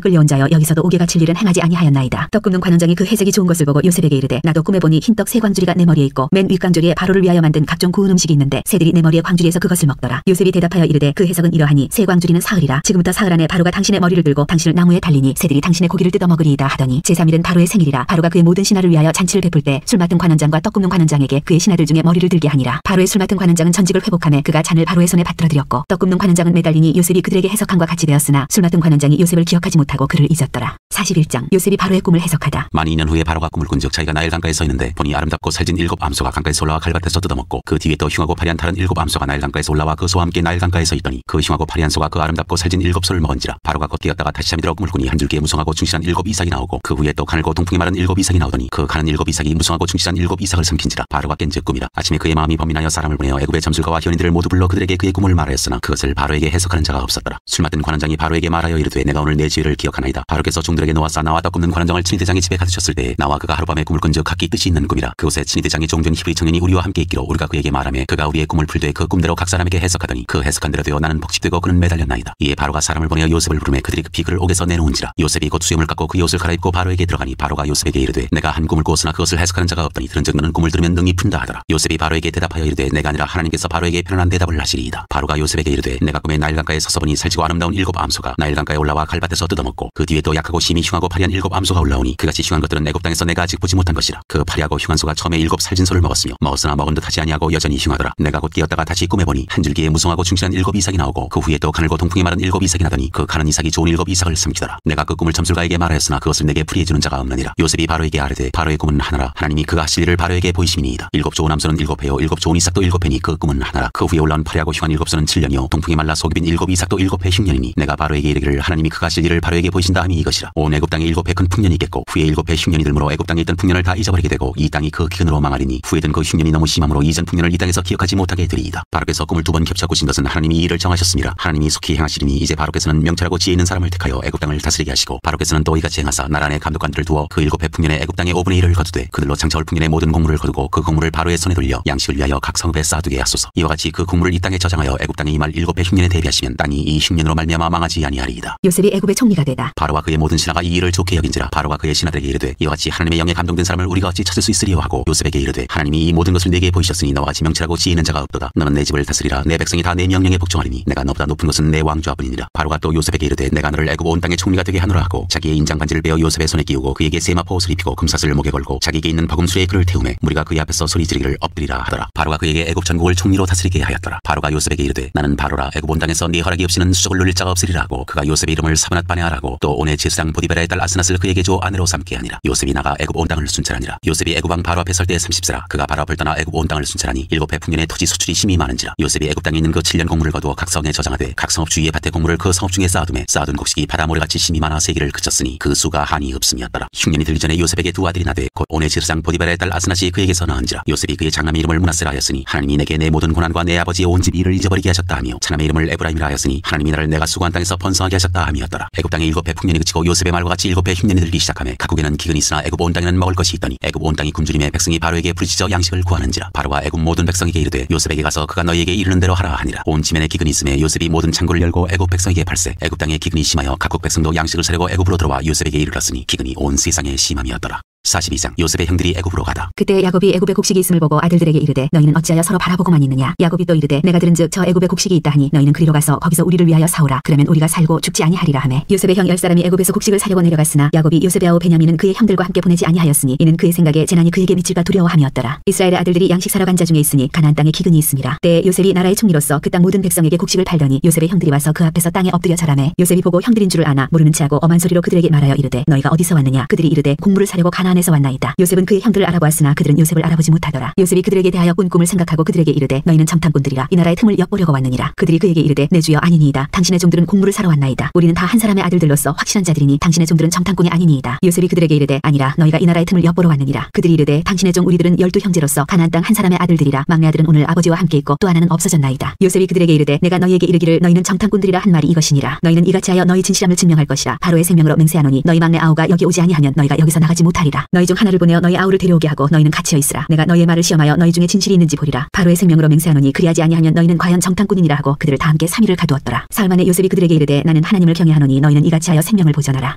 끌려온 자여 여기서도 옥에 갇힐 일은 행하지 아니하였나이다. 떡 굽는 관원장이 그 해석이 좋은 것을 보고 요셉에게 이르되 나도 꿈에 보니 흰떡 세 광주리가 내 머리에 있고 맨 윗광주리에 바로를 위하여 만든 각종 구운 음식이 있는데 새들이 내 머리에 광주리에서 그것을 먹더라. 요셉이 대답하여 이르되 그 해석은 이러하니 세 광주리는 사흘이라. 지금부터 사흘 안에 바로가 당신의 머리를 들고 당신을 나무에 달리니 새들이 당신의 고기를 뜯어 먹으리이다 하더니 제3일은 바로의 생일이라. 바로가 그의 모든 신하를 위하여 잔치를 베풀 때 술 맡은 관원장과 떡 굽는 관원장에게 그의 신하들 중에 머리를 들게 하니라. 바로의 술 맡은 관원장은 전직을 회복하며 그가 잔을 바로의 손에 받들어 드렸고 떡 굽는 관원장은 매달리니 요셉이 그들에게 해석함과 같이 되었으나 술 맡은 관원장이 요셉을 기억하지 못하고 그를 잊었더라. 41장 요셉이 바로의 꿈을 해석하다. 만 2년 후에 바로가 꿈을 꾼 즉 자기가 나일 강가에 서 있는데 보니 아름답고 살진 7 암소가 강가에서 올라와 갈밭에서 뜯어먹고 그 뒤에 또 흉하고 파리한 다른 7 암소가 나일 강가에서 올라와 그 소와 함께 나일 강가에 서 있더니 그 흉하고 파리한 소가 그 아름답고 살진 7소를 먹은지라. 바로가 곧 깨었다가 다시 잠이 들어 꿈을 꾸니 한 줄기에 무성하고 충실한 7 이삭이 나오고 그 후에 또 가늘고 동풍이 마른 7 이삭이 나오더니 그 가는 7 이삭이 무성하고 충실한 7 이삭을 삼킨지라. 바로가 깬즉 꿈이라. 아침에 그의 마음이 범민하여 사람을 보내어 애굽의 점술가와 현인들을 모두 불러 그들에게 그의 꿈을 말하였으나 그것을 바로에게 해석하는 자가 없었더라. 술 맡은 관원장이 바로에게 말하여 이르되 내가 오늘 내 지혜를 기억하나이다. 바로께서 종들에게 놓아싸 나와 떡 굽는 관원장을 친위대장의 집에 가두셨을 때에 나와 그가 하룻밤에 꿈을 꾼즉 각기 뜻이 있는 꿈이라. 그곳에 친위대장의 종된 히브리 청년이 우리와 함께 있기로 우리가 그에게 말하며 그가 우리의 꿈을 풀되 그 꿈대로 각 사람에게 해석하더니 그 해석한 대로 되어 나는 복직되고 그는 매달렸나이다. 이에 바로가 사람을 보내어 요셉을 부르매 그들이 급히 그를 옥에서 내놓은지라. 요셉이 곧 수염을 깎고 그의 옷을 갈아입고 바로에게 들어가니 바로가 요셉에게 이르되 내가 한 꿈을 꾸었으나 그것을 해석하는 자가 없더니 들은즉 너는 꿈을 들으면 능히 푼다 하더라. 요셉이 바로에게 대답하여 이르되 내가 아니라 하나님께서 바로에게 편안한 대답을 하시리이다. 바로가 요셉에게 이르되 내가 꿈에 나일 강가에 서서 보니 살지고 아름다운 7 암소가 나일 강가에 올라와 갈밭에서 뜯어먹고 그 뒤에 또 약하고 심히 흉하고 파리한 7 암소가 올라오니 그같이 흉한 것들은 애굽 땅에서 내가 아직 보지 못한 것이라. 그 파리하고 흉한 소가 처음에 7 살진 소를 먹었으며 먹었으나 먹은 듯 하지 아니하고 여전히 흉하더라. 내가 곧 깨었다가 다시 꿈에 보니 한 줄기에 무성하고 충실한 7 이삭이 나오고 그 후에 또 가늘고 동풍이 마른 7 이삭이 나더니 그 가는 이삭이 좋은 7 이삭을 삼키더라. 내가 그 꿈을 점술가에게 말하였으나 그것을 내게 풀이해주는 자가 없느니라. 요셉이 바로에게 아뢰되 바로의 꿈은 하나라. 하나님이 그가 하실 일을 바로에게 보이심이니이다. 7 좋은 암소는 7 회요 7 좋은 이삭도 7 회니 그 꿈은 하나라. 그 후에 올라온 파리하고 흉한 7소는 7년이요 동풍이 말라 속이 빈 7 이삭도 7 회 흉년이니 내가 바로에게 이르기를 하나님이 그가 하실 일을 바로에게 보이신다 함이 이것이라. 온 애굽 땅에 7 회 큰 풍년이 있겠고 후에 7 회 흉년이 들므로 애굽 땅에 있던 풍년을 다 잊어버리게 되고 이 땅이 그 기근으로 망하리니 후에 든 그 흉년이 너무 심함으로 이전 풍년을 이 땅에서 기억하지 못하게 되리이다. 바로께서 꿈을 2번 겹쳐 꾸신 것은 하나님이 이 일을 정하셨습니다. 하나님이 속히 행하시리니 이제 바로께서는 명철하고 지혜 있는 사람을 택하여 애굽 땅을 다스리게 하시고 바로께서는 또 이같이 행하사 나라 안에 감독관들을 두어 그 7 회 풍년에 애굽 땅의 5분의 1을 거두되 그들로 장차올 풍년의 모든 곡물을 거두고 그 곡물을 바로의 손에 돌려 양식을 위하여 각 성읍에 쌓아두게 하소서. 이와 같이 그 곡물을 이 땅에 저장하여 애굽 땅에 임할 7 회 흉년에 대비하시면 땅이 이 흉년으로 말미암아 망하지 아니하리이다. 요셉이 애굽의 총리가 되다. 바로와 그의 모든 신하가 이 일을 좋게 여긴지라. 바로가 그의 신하들에게 이르되 이와 같이 하나님의 영에 감동된 사람을 우리가 어찌 찾을 수 있으리요 하고 요셉에게 이르되 하나님이 이 모든 것을 내게 보이셨으니 너와 같이 명철하고 지혜 있는 자가 없도다. 너는 내 집을 다스리라. 내 백성이 다 내 명령에 복종하리니 내가 너보다 높은 것은 내 왕좌뿐이니라. 바로가 또 요셉에게 이르되 내가 너를 애굽 온 땅의 총리가 되게 하노라 하고 자기의 인장 반지를 베어 요셉의 손에 끼우고 그에게 세마포 옷을 입히고 금사슬을 목에 걸고 자기에게 있는 버금수에 그를 태우매 무리가 그의 앞에서 소리 지르기를 엎드리라 하더라. 바로가 그에게 애굽 전국을 총리로 다스리게 하였더라. 바로가 요셉에게 이르되 나는 바로라. 애굽 온 땅에서 네 허락이 없이는 수족을 누릴 자가 없으리라 하고 그가 요셉의 이름을 사브낫 바네아라고 또 온의 제사장 보디베라의 딸 아스낫을 그에게 줘 아내로 삼게 하니라. 요셉이 나가 애굽 온 땅을 순찰하니라. 요셉이 애굽 왕 바로 앞에 설 때 30세라. 그가 바로 앞을 떠나 애굽 온 땅을 순찰하니 7 해 풍년의 토지 수출이 심히 많은지라. 요셉이 애굽 땅에 있는 그 7년 곡물을 거두어 각 성에 저장하되 각 성읍 주위의 밭의 곡물을 그 성읍 중에 쌓아두매 쌓아둔 곡식이 바다 모래같이 심히 많아 세기를 그쳤으니 그 수가 한이 없음이었더라. 흉년이 들기 전에 요셉에게 두 아들이 나되 곧 온의 제사장 보디베라의 딸 아스낫이 그에게서 낳은지라. 요셉이 그의 장남의 이름을 므낫세라 하였으니 하나님이 내게 내 모든 고난과 내 아버지의 온 집 일을 잊어버리게 하셨다 하며 차남의 이름을 에브라임이라 하였으니 하나님이 나를 내가 수고한 땅에서 번성하게 하셨다 함이었더라. 애굽 땅에 7 해 풍년이 그치고 요셉의 말과 같이 7 해 흉년이 들기 시작하며 각국에는 기근이 있으나 애굽 온 땅에는 먹을 것이 있더니 애굽 온 땅이 굶주림에 백성이 바로에게 부르짖어 양식을 구하는지라. 바로가 애굽 모든 백성에게 이르되 요셉에게 가서 그가 너희에게 이르는 대로 하라 하니라. 온 지면에 기근이 있음에 요셉이 모든 창고를 열고 애굽 백성에게 팔세. 애굽 땅에 기근이 심하여 각국 백성도 양식을 사려고 애굽으로 들어와 요셉에게 이르렀으니 기근이 온 세상에 심함이었더라. 42장 요셉의 형들이 애굽으로 가다. 그때 야곱이 애굽에 곡식이 있음을 보고 아들들에게 이르되 너희는 어찌하여 서로 바라보고만 있느냐. 야곱이 또 이르되 내가 들은즉 저 애굽에 곡식이 있다 하니 너희는 그리로 가서 거기서 우리를 위하여 사오라. 그러면 우리가 살고 죽지 아니하리라 하매 요셉의 형 10사람이 애굽에서 곡식을 사려고 내려갔으나 야곱이 요셉의 아우 베냐민은 그의 형들과 함께 보내지 아니하였으니 이는 그의 생각에 재난이 그에게 미칠까 두려워함이었더라. 이스라엘의 아들들이 양식 사러 간 자 중에 있으니 가나안 땅에 기근이 있음이라. 때에 요셉이 나라의 총리로서 그 땅 모든 백성에게 곡식을 팔더니 요셉의 형들이 와서 그 앞에서 땅에 엎드려 절하매 요셉이 보고 형들인 줄을 아나 모르는 체하고 엄한 소리로 그들에게 말하여 이르되 너희가 어디서 왔느냐. 그들이 이르되 곡물을 사려고 가나안으로 가나안에서 왔나이다. 요셉은 그의 형들을 알아보았으나 그들은 요셉을 알아보지 못하더라. 요셉이 그들에게 대하여 꾼 꿈을 생각하고 그들에게 이르되 너희는 정탐꾼들이라 이 나라의 틈을 엿보려고 왔느니라. 그들이 그에게 이르되 내 주여 아니니이다. 당신의 종들은 곡물을 사러 왔나이다. 우리는 다 한 사람의 아들들로서 확실한 자들이니 당신의 종들은 정탐꾼이 아니니이다. 요셉이 그들에게 이르되 아니라 너희가 이 나라의 틈을 엿보러 왔느니라. 그들이 이르되 당신의 종 우리들은 12 형제로서 가나안 땅 한 사람의 아들들이라. 막내 아들은 오늘 아버지와 함께 있고 또 하나는 없어졌나이다. 요셉이 그들에게 이르되 내가 너희에게 이르기를 너희는 정탐꾼들이라 한 말이 이것이니라. 너희는 이같이 하여 너희 진실함을 증명할 것이라. 바로의 생명으로 맹세하노니 너희 막내 아우가 여기 오지 아니하면 너희가 여기서 나가지 못하리라. 너희 중 하나를 보내어 너희 아우를 데려오게 하고 너희는 갇혀 있으라. 내가 너희의 말을 시험하여 너희 중에 진실이 있는지 보리라. 바로의 생명으로 맹세하노니 그리하지 아니하면 너희는 과연 정탐꾼이니라 하고 그들을 다 함께 3일을 가두었더라. 사흘 만에 요셉이 그들에게 이르되 나는 하나님을 경외하노니 너희는 이같이 하여 생명을 보존하라.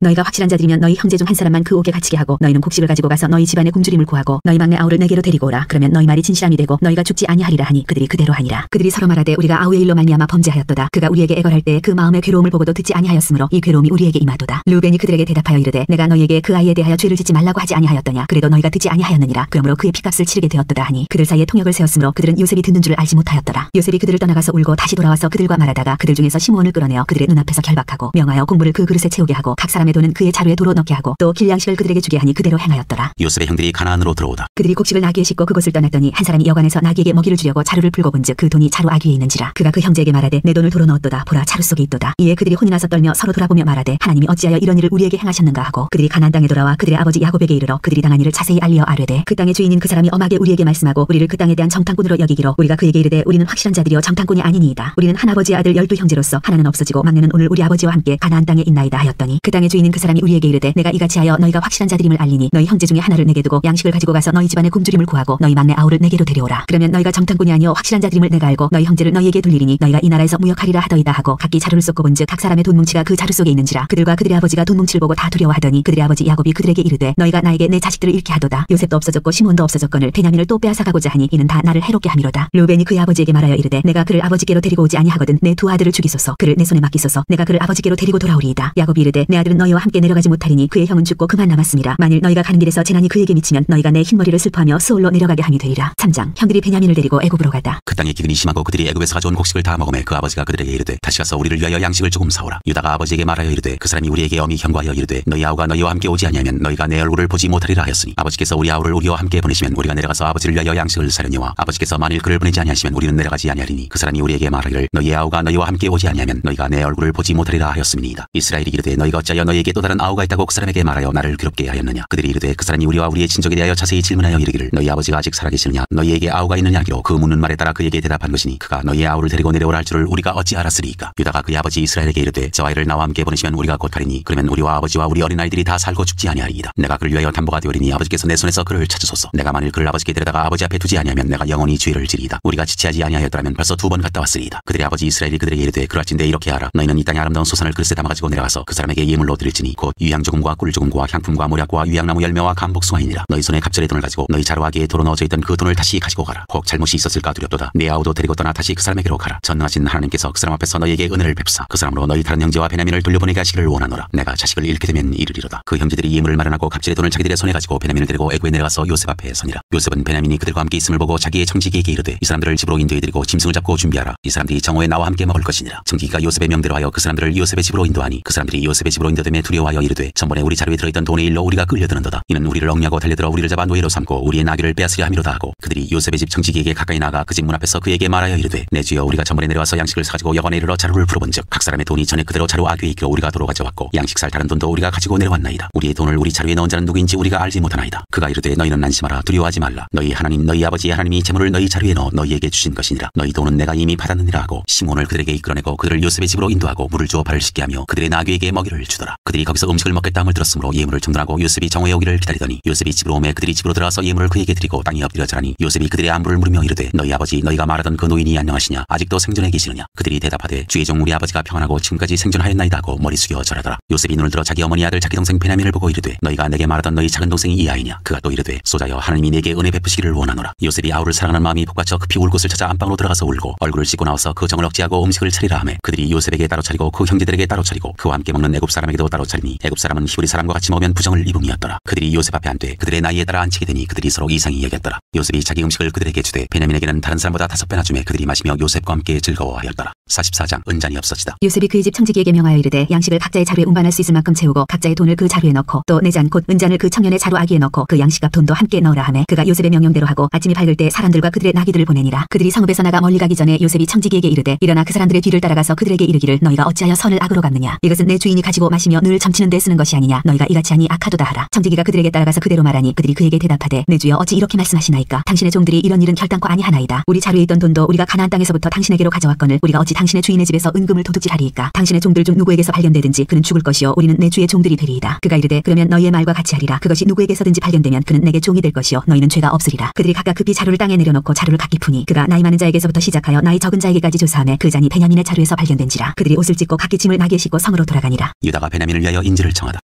너희가 확실한 자들이면 너희 형제 중 한 사람만 그 옥에 갇히게 하고 너희는 곡식을 가지고 가서 너희 집안에 굶주림을 구하고 너희 막내 아우를 내게로 데리고 오라. 그러면 너희 말이 진실함이 되고 너희가 죽지 아니하리라 하니 그들이 그대로 하니라. 그들이 서로 말하되 우리가 아우의 일로 말미암아 범죄하였도다. 그가 우리에게 애걸할 때 그 마음의 괴로움을 보고도 듣지 아니하였으므로 이 괴로움이 우리에게 임하도다. 르우벤이 그들에게 대답하여 이르되 내가 너희에게 그 아이에 대하여 죄를 짓지 말라고 하지 아니하였더냐. 그래도 너희가 듣지 아니하였느니라. 그러므로 그의 피값을 치르게 되었도다 하니 그들 사이에 통역을 세웠으므로 그들은 요셉이 듣는 줄을 알지 못하였더라. 요셉이 그들을 떠나가서 울고 다시 돌아와서 그들과 말하다가 그들 중에서 시므온을 끌어내어 그들의 눈앞에서 결박하고 명하여 곡물을 그 그릇에 채우게 하고 각 사람의 돈은 그의 자루에 도로 넣게 하고 또 길양식을 그들에게 주게 하니 그대로 행하였더라. 요셉의 형들이 가나안으로 들어오다. 그들이 곡식을 나귀에 싣고 그곳을 떠났더니 한 사람이 여관에서 나귀에게 먹이를 주려고 자루를 풀고 본즉 그 돈이 자루 아귀에 있는지라. 그가 그 형제에게 말하되 내 돈을 도로 넣었도다. 보라 자루 속에 있도다. 이에 그들이 혼이 나서 떨며 서로 돌아보며 말하되 하나님이 어찌하여 이런 일을 우리에게 행하셨는가 하고 그들이 가나안 땅에 돌아와 그들의 아버지 야곱에게 이르러 그들이 당한 일을 자세히 알리어 아뢰되 그 땅의 주인인 그 사람이 엄하게 우리에게 말씀하고 우리를 그 땅에 대한 정탐꾼으로 여기기로 우리가 그에게 이르되 우리는 확실한 자들이여 정탐꾼이 아니니이다. 우리는 한 아버지의 아들 12 형제로서 하나는 없어지고 막내는 오늘 우리 아버지와 함께 가나안 땅에 있나이다 하였더니 그 땅의 주인인 그 사람이 우리에게 이르되 내가 이같이 하여 너희가 확실한 자들임을 알리니 너희 형제 중에 하나를 내게 두고 양식을 가지고 가서 너희 집안에 굶주림을 구하고 너희 막내 아우를 내게로 데려오라. 그러면 너희가 정탐꾼이 아니요 확실한 자들임을 내가 알고 너희 형제를 너희에게 돌리리니 너희가 이 나라에서 무역하리라 하더이다 하고 각기 자루를 쏟고 본즉 각 사람의 돈 뭉치가 그 자루 속에 있는지라. 그들과 그들의 아버지가 돈 뭉치를 보고 다 두려워하더니 그들의 아버지 야곱이 그들에게 이르되 너희가 나에게 내 자식들을 잃게 하도다. 요셉도 없어졌고 시몬도 없어졌거늘 베냐민을 또 빼앗아 가고자 하니 이는 다 나를 해롭게 함이로다. 르우벤이 그의 아버지에게 말하여 이르되 내가 그를 아버지께로 데리고 오지 아니하거든 내 두 아들을 죽이소서. 그를 내 손에 맡기소서. 내가 그를 아버지께로 데리고 돌아오리이다. 야곱이 이르되 내 아들은 너희와 함께 내려가지 못하리니 그의 형은 죽고 그만 남았음이라. 만일 너희가 가는 길에서 재난이 그에게 미치면 너희가 내 흰머리를 슬퍼하며 스올로 내려가게 함이 되리라. 3장 형들이 베냐민을 데리고 애굽으로 가다. 그 땅에 기근이 심하고 그들이 애굽에서 가져온 곡식을 다 먹음에 그 아버지가 그들에게 이르되 다시 가서 우리를 위하여 양식을 조금 사오라. 유다가 아버지에게 말하여 이르되 그 사람이 우리에게 엄히 경고하여 이르되 너희 아우가 너희와 함께 오지 아니하면 너희가 내 얼굴을 보지 못하리라 하였으니 아버지께서 우리 아우를 우리와 함께 보내시면 우리가 내려가서 아버지를 위하여 양식을 사려니와 아버지께서 만일 그를 보내지 아니하시면 우리는 내려가지 아니하리니 그 사람이 우리에게 말하기를 너희 아우가 너희와 함께 오지 아니하면 너희가 내 얼굴을 보지 못하리라 하였음이니이다. 이스라엘이 이르되 너희가 어찌하여 너희에게 또 다른 아우가 있다고 그 사람에게 말하여 나를 괴롭게 하였느냐. 그들이 이르되 그 사람이 우리와 우리의 친족에 대하여 자세히 질문하여 이르기를 너희 아버지가 아직 살아계시느냐 너희에게 아우가 있느냐 하기로 그 묻는 말에 따라 그에게 대답한 것이니 그가 너희의 아우를 데리고 내려오라 할 줄을 우리가 어찌 알았으리이까. 유다가 그의 아버지 이스라엘에게 이르되 저 아이를 나와 함께 보내시면 우리가 곧 가리니 그러면 우리와 아버지와 우리 어린아이들이 다 살고 죽지 아니하리이다. 내가 그를 위하여 담보가 되오리니 아버지께서 내 손에서 그를 찾으소서. 내가 만일 그를 아버지께 데려다가 아버지 앞에 두지 아니하면 내가 영원히 죄를 지리이다. 우리가 지체하지 아니하였더라면 벌써 2번 갔다 왔으리이다. 그들의 아버지 이스라엘이 그들에게 이르되 그럴진대 이렇게 하라. 너희는 이 땅의 아름다운 소산을 그릇에 담아가지고 내려가서 그 사람에게 예물로 드릴지니 곧 유향 조금과 꿀 조금과 향품과 모략과 유향나무 열매와 감복숭아이니라. 너희 손에 갑절의 돈을 가지고 너희 자루아기에 도로 넣어져 있던 그 돈을 다시 가지고 가라. 혹 잘못이 있었을까 두렵도다. 내 아우도 데리고 떠나 다시 그 사람에게로 가라. 전능하신 하나님께서 그 사람 앞에서 너희에게 은혜를 베푸사 그 사람으로 너희 다른 형제와 베냐민을 돌려보내게 하시기를 원하노라. 내가 자식을 잃게 되면 이르리로다. 그 형제들이 예물을 마련하고 갑절의 돈을 자기들의 손에 가지고 베냐민을 데리고 애굽에 내려가서 요셉 앞에 서니라. 요셉은 베냐민이 그들과 함께 있음을 보고 자기의 청지기에게 이르되 이 사람들을 집으로 인도해드리고 짐승을 잡고 준비하라. 이 사람들이 정오에 나와 함께 먹을 것이니라. 청지기가 요셉의 명대로 하여 그 사람들을 요셉의 집으로 인도하니 그 사람들이 요셉의 집으로 인도됨에 두려워하여 이르되 전번에 우리 자루에 들어있던 돈의 일로 우리가 끌려드는도다. 이는 우리를 억냐고 달려들어 우리를 잡아 노예로 삼고 우리의 나귀를 빼앗으려 함이로다 하고 그들이 요셉의 집 청지기에게 가까이 나가 그 집 문 앞에서 그에게 말하여 이르되 내 주여 우리가 전번에 내려와서 양식을 사가지고 여관에 이르러 자루를 풀어본즉 각 사람의 돈이 전에 그대로 자루 아귀에 있기로 우리가 도로 가져왔고 양식 살 다른 돈도 우리가 가지고 내려왔나이다. 우리의 돈을 우리 자루에 넣은 자는 누구인지 우리가 알지 못하나이다. 그가 이르되 너희는 안심하라. 두려워하지 말라. 너희 하나님 너희 아버지의 하나님이 재물을 너희 자루에 넣어 너희에게 주신 것이니라. 너희 돈은 내가 이미 받았느니라 하고 시몬을 그들에게 이끌어내고 그들을 요셉의 집으로 인도하고 물을 주어 발을 씻게 하며 그들의 나귀에게 먹이를 주더라. 그들이 거기서 음식을 먹겠다 함을 들었으므로 예물을 정돈하고 요셉이 정오에 오기를 기다리더니 요셉이 집으로 오매 그들이 집으로 들어가서 예물을 그에게 드리고 땅에 엎드려 자라니 요셉이 그들의 안부를 물으며 이르되 너희 아버지 너희가 말하던 그 노인이 안녕하시냐 아직도 생존해 계시느냐. 그들이 대답하되 주의 종 우리 아버지가 평안하고 지금까지 생존하였나이다 하고 머리 숙여 절하더라. 요셉이 눈을 들어 자기 어머니 아들 자기 동생 베냐민을 보고 이르되 너희가 내게 말하던 너희 작은 동생이 이 아이냐. 그가 또 이르되 소자여 하나님이 내게 은혜 베푸시기를 원하노라. 요셉이 아우를 사랑하는 마음이 복받쳐 급히 울 곳을 찾아 안방으로 들어가서 울고 얼굴을 씻고 나와서 그 정을 억제하고 음식을 차리라 하매 그들이 요셉에게 따로 차리고 그 형제들에게 따로 차리고 그와 함께 먹는 애굽 사람에게도 따로 차리니 애굽 사람은 히브리 사람과 같이 먹으면 부정을 입음이었더라. 그들이 요셉 앞에 앉되 그들의 나이에 따라 앉히게 되니 그들이 서로 이상히 여겼더라. 요셉이 자기 음식을 그들에게 주되 베냐민에게는 다른 사람보다 5배나 주매 그들이 마시며 요셉과 함께 즐거워하였더라. 44장 은잔이 없어지다. 요셉이 그의 집 청지기에게 명하여 이르되 양식을 각자의 자루에 운반할 수 있을 만큼 채우고 각자의 돈을 그 자루에 넣고 또 내 잔 곧 은잔을 양식을 그 청년의 자루 아기에 넣고 그 양식값 돈도 함께 넣으라 하매 그가 요셉의 명령대로 하고 아침이 밝을 때 사람들과 그들의 나귀들을 보내니라. 그들이 성읍에서 나가 멀리 가기 전에 요셉이 청지기에게 이르되 일어나 그 사람들의 뒤를 따라가서 그들에게 이르기를 너희가 어찌하여 선을 악으로 갚느냐. 이것은 내 주인이 가지고 마시며 늘 점치는 데 쓰는 것이 아니냐. 너희가 이같이 하니 악하도다 하라. 청지기가 그들에게 따라가서 그대로 말하니 그들이 그에게 대답하되 내 주여 어찌 이렇게 말씀하시나이까. 당신의 종들이 이런 일은 결단코 아니하나이다. 우리 자루에 있던 돈도 우리가 가나안 땅에서부터 당신에게로 가져왔거늘 우리가 어찌 당신의 주인의 집에서 은금을 도둑질하리이까. 당신의 종들 중 누구에게서 발견되든지 그는 죽을 것이요 우리는 내 주의 종들이 되리이다. 그가 이르되 그러면 너희의 말과 같이 하리라. 그것이 누구에게서든지 발견되면 그는 내게 종이 될 것이요 너희는 죄가 없으리라. 그들이 각각 급히 자루를 땅에 내려놓고 자루를 각기 푸니 그가 나이 많은 자에게서부터 시작하여 나이 적은 자에게까지 조사하며 그 잔이 베냐민의 자루에서 발견된지라. 그들이 옷을 찢고 각기 짐을 나귀에 싣고 성으로 돌아가니라. 유다가 베냐민을 위하여 인지를 청하다.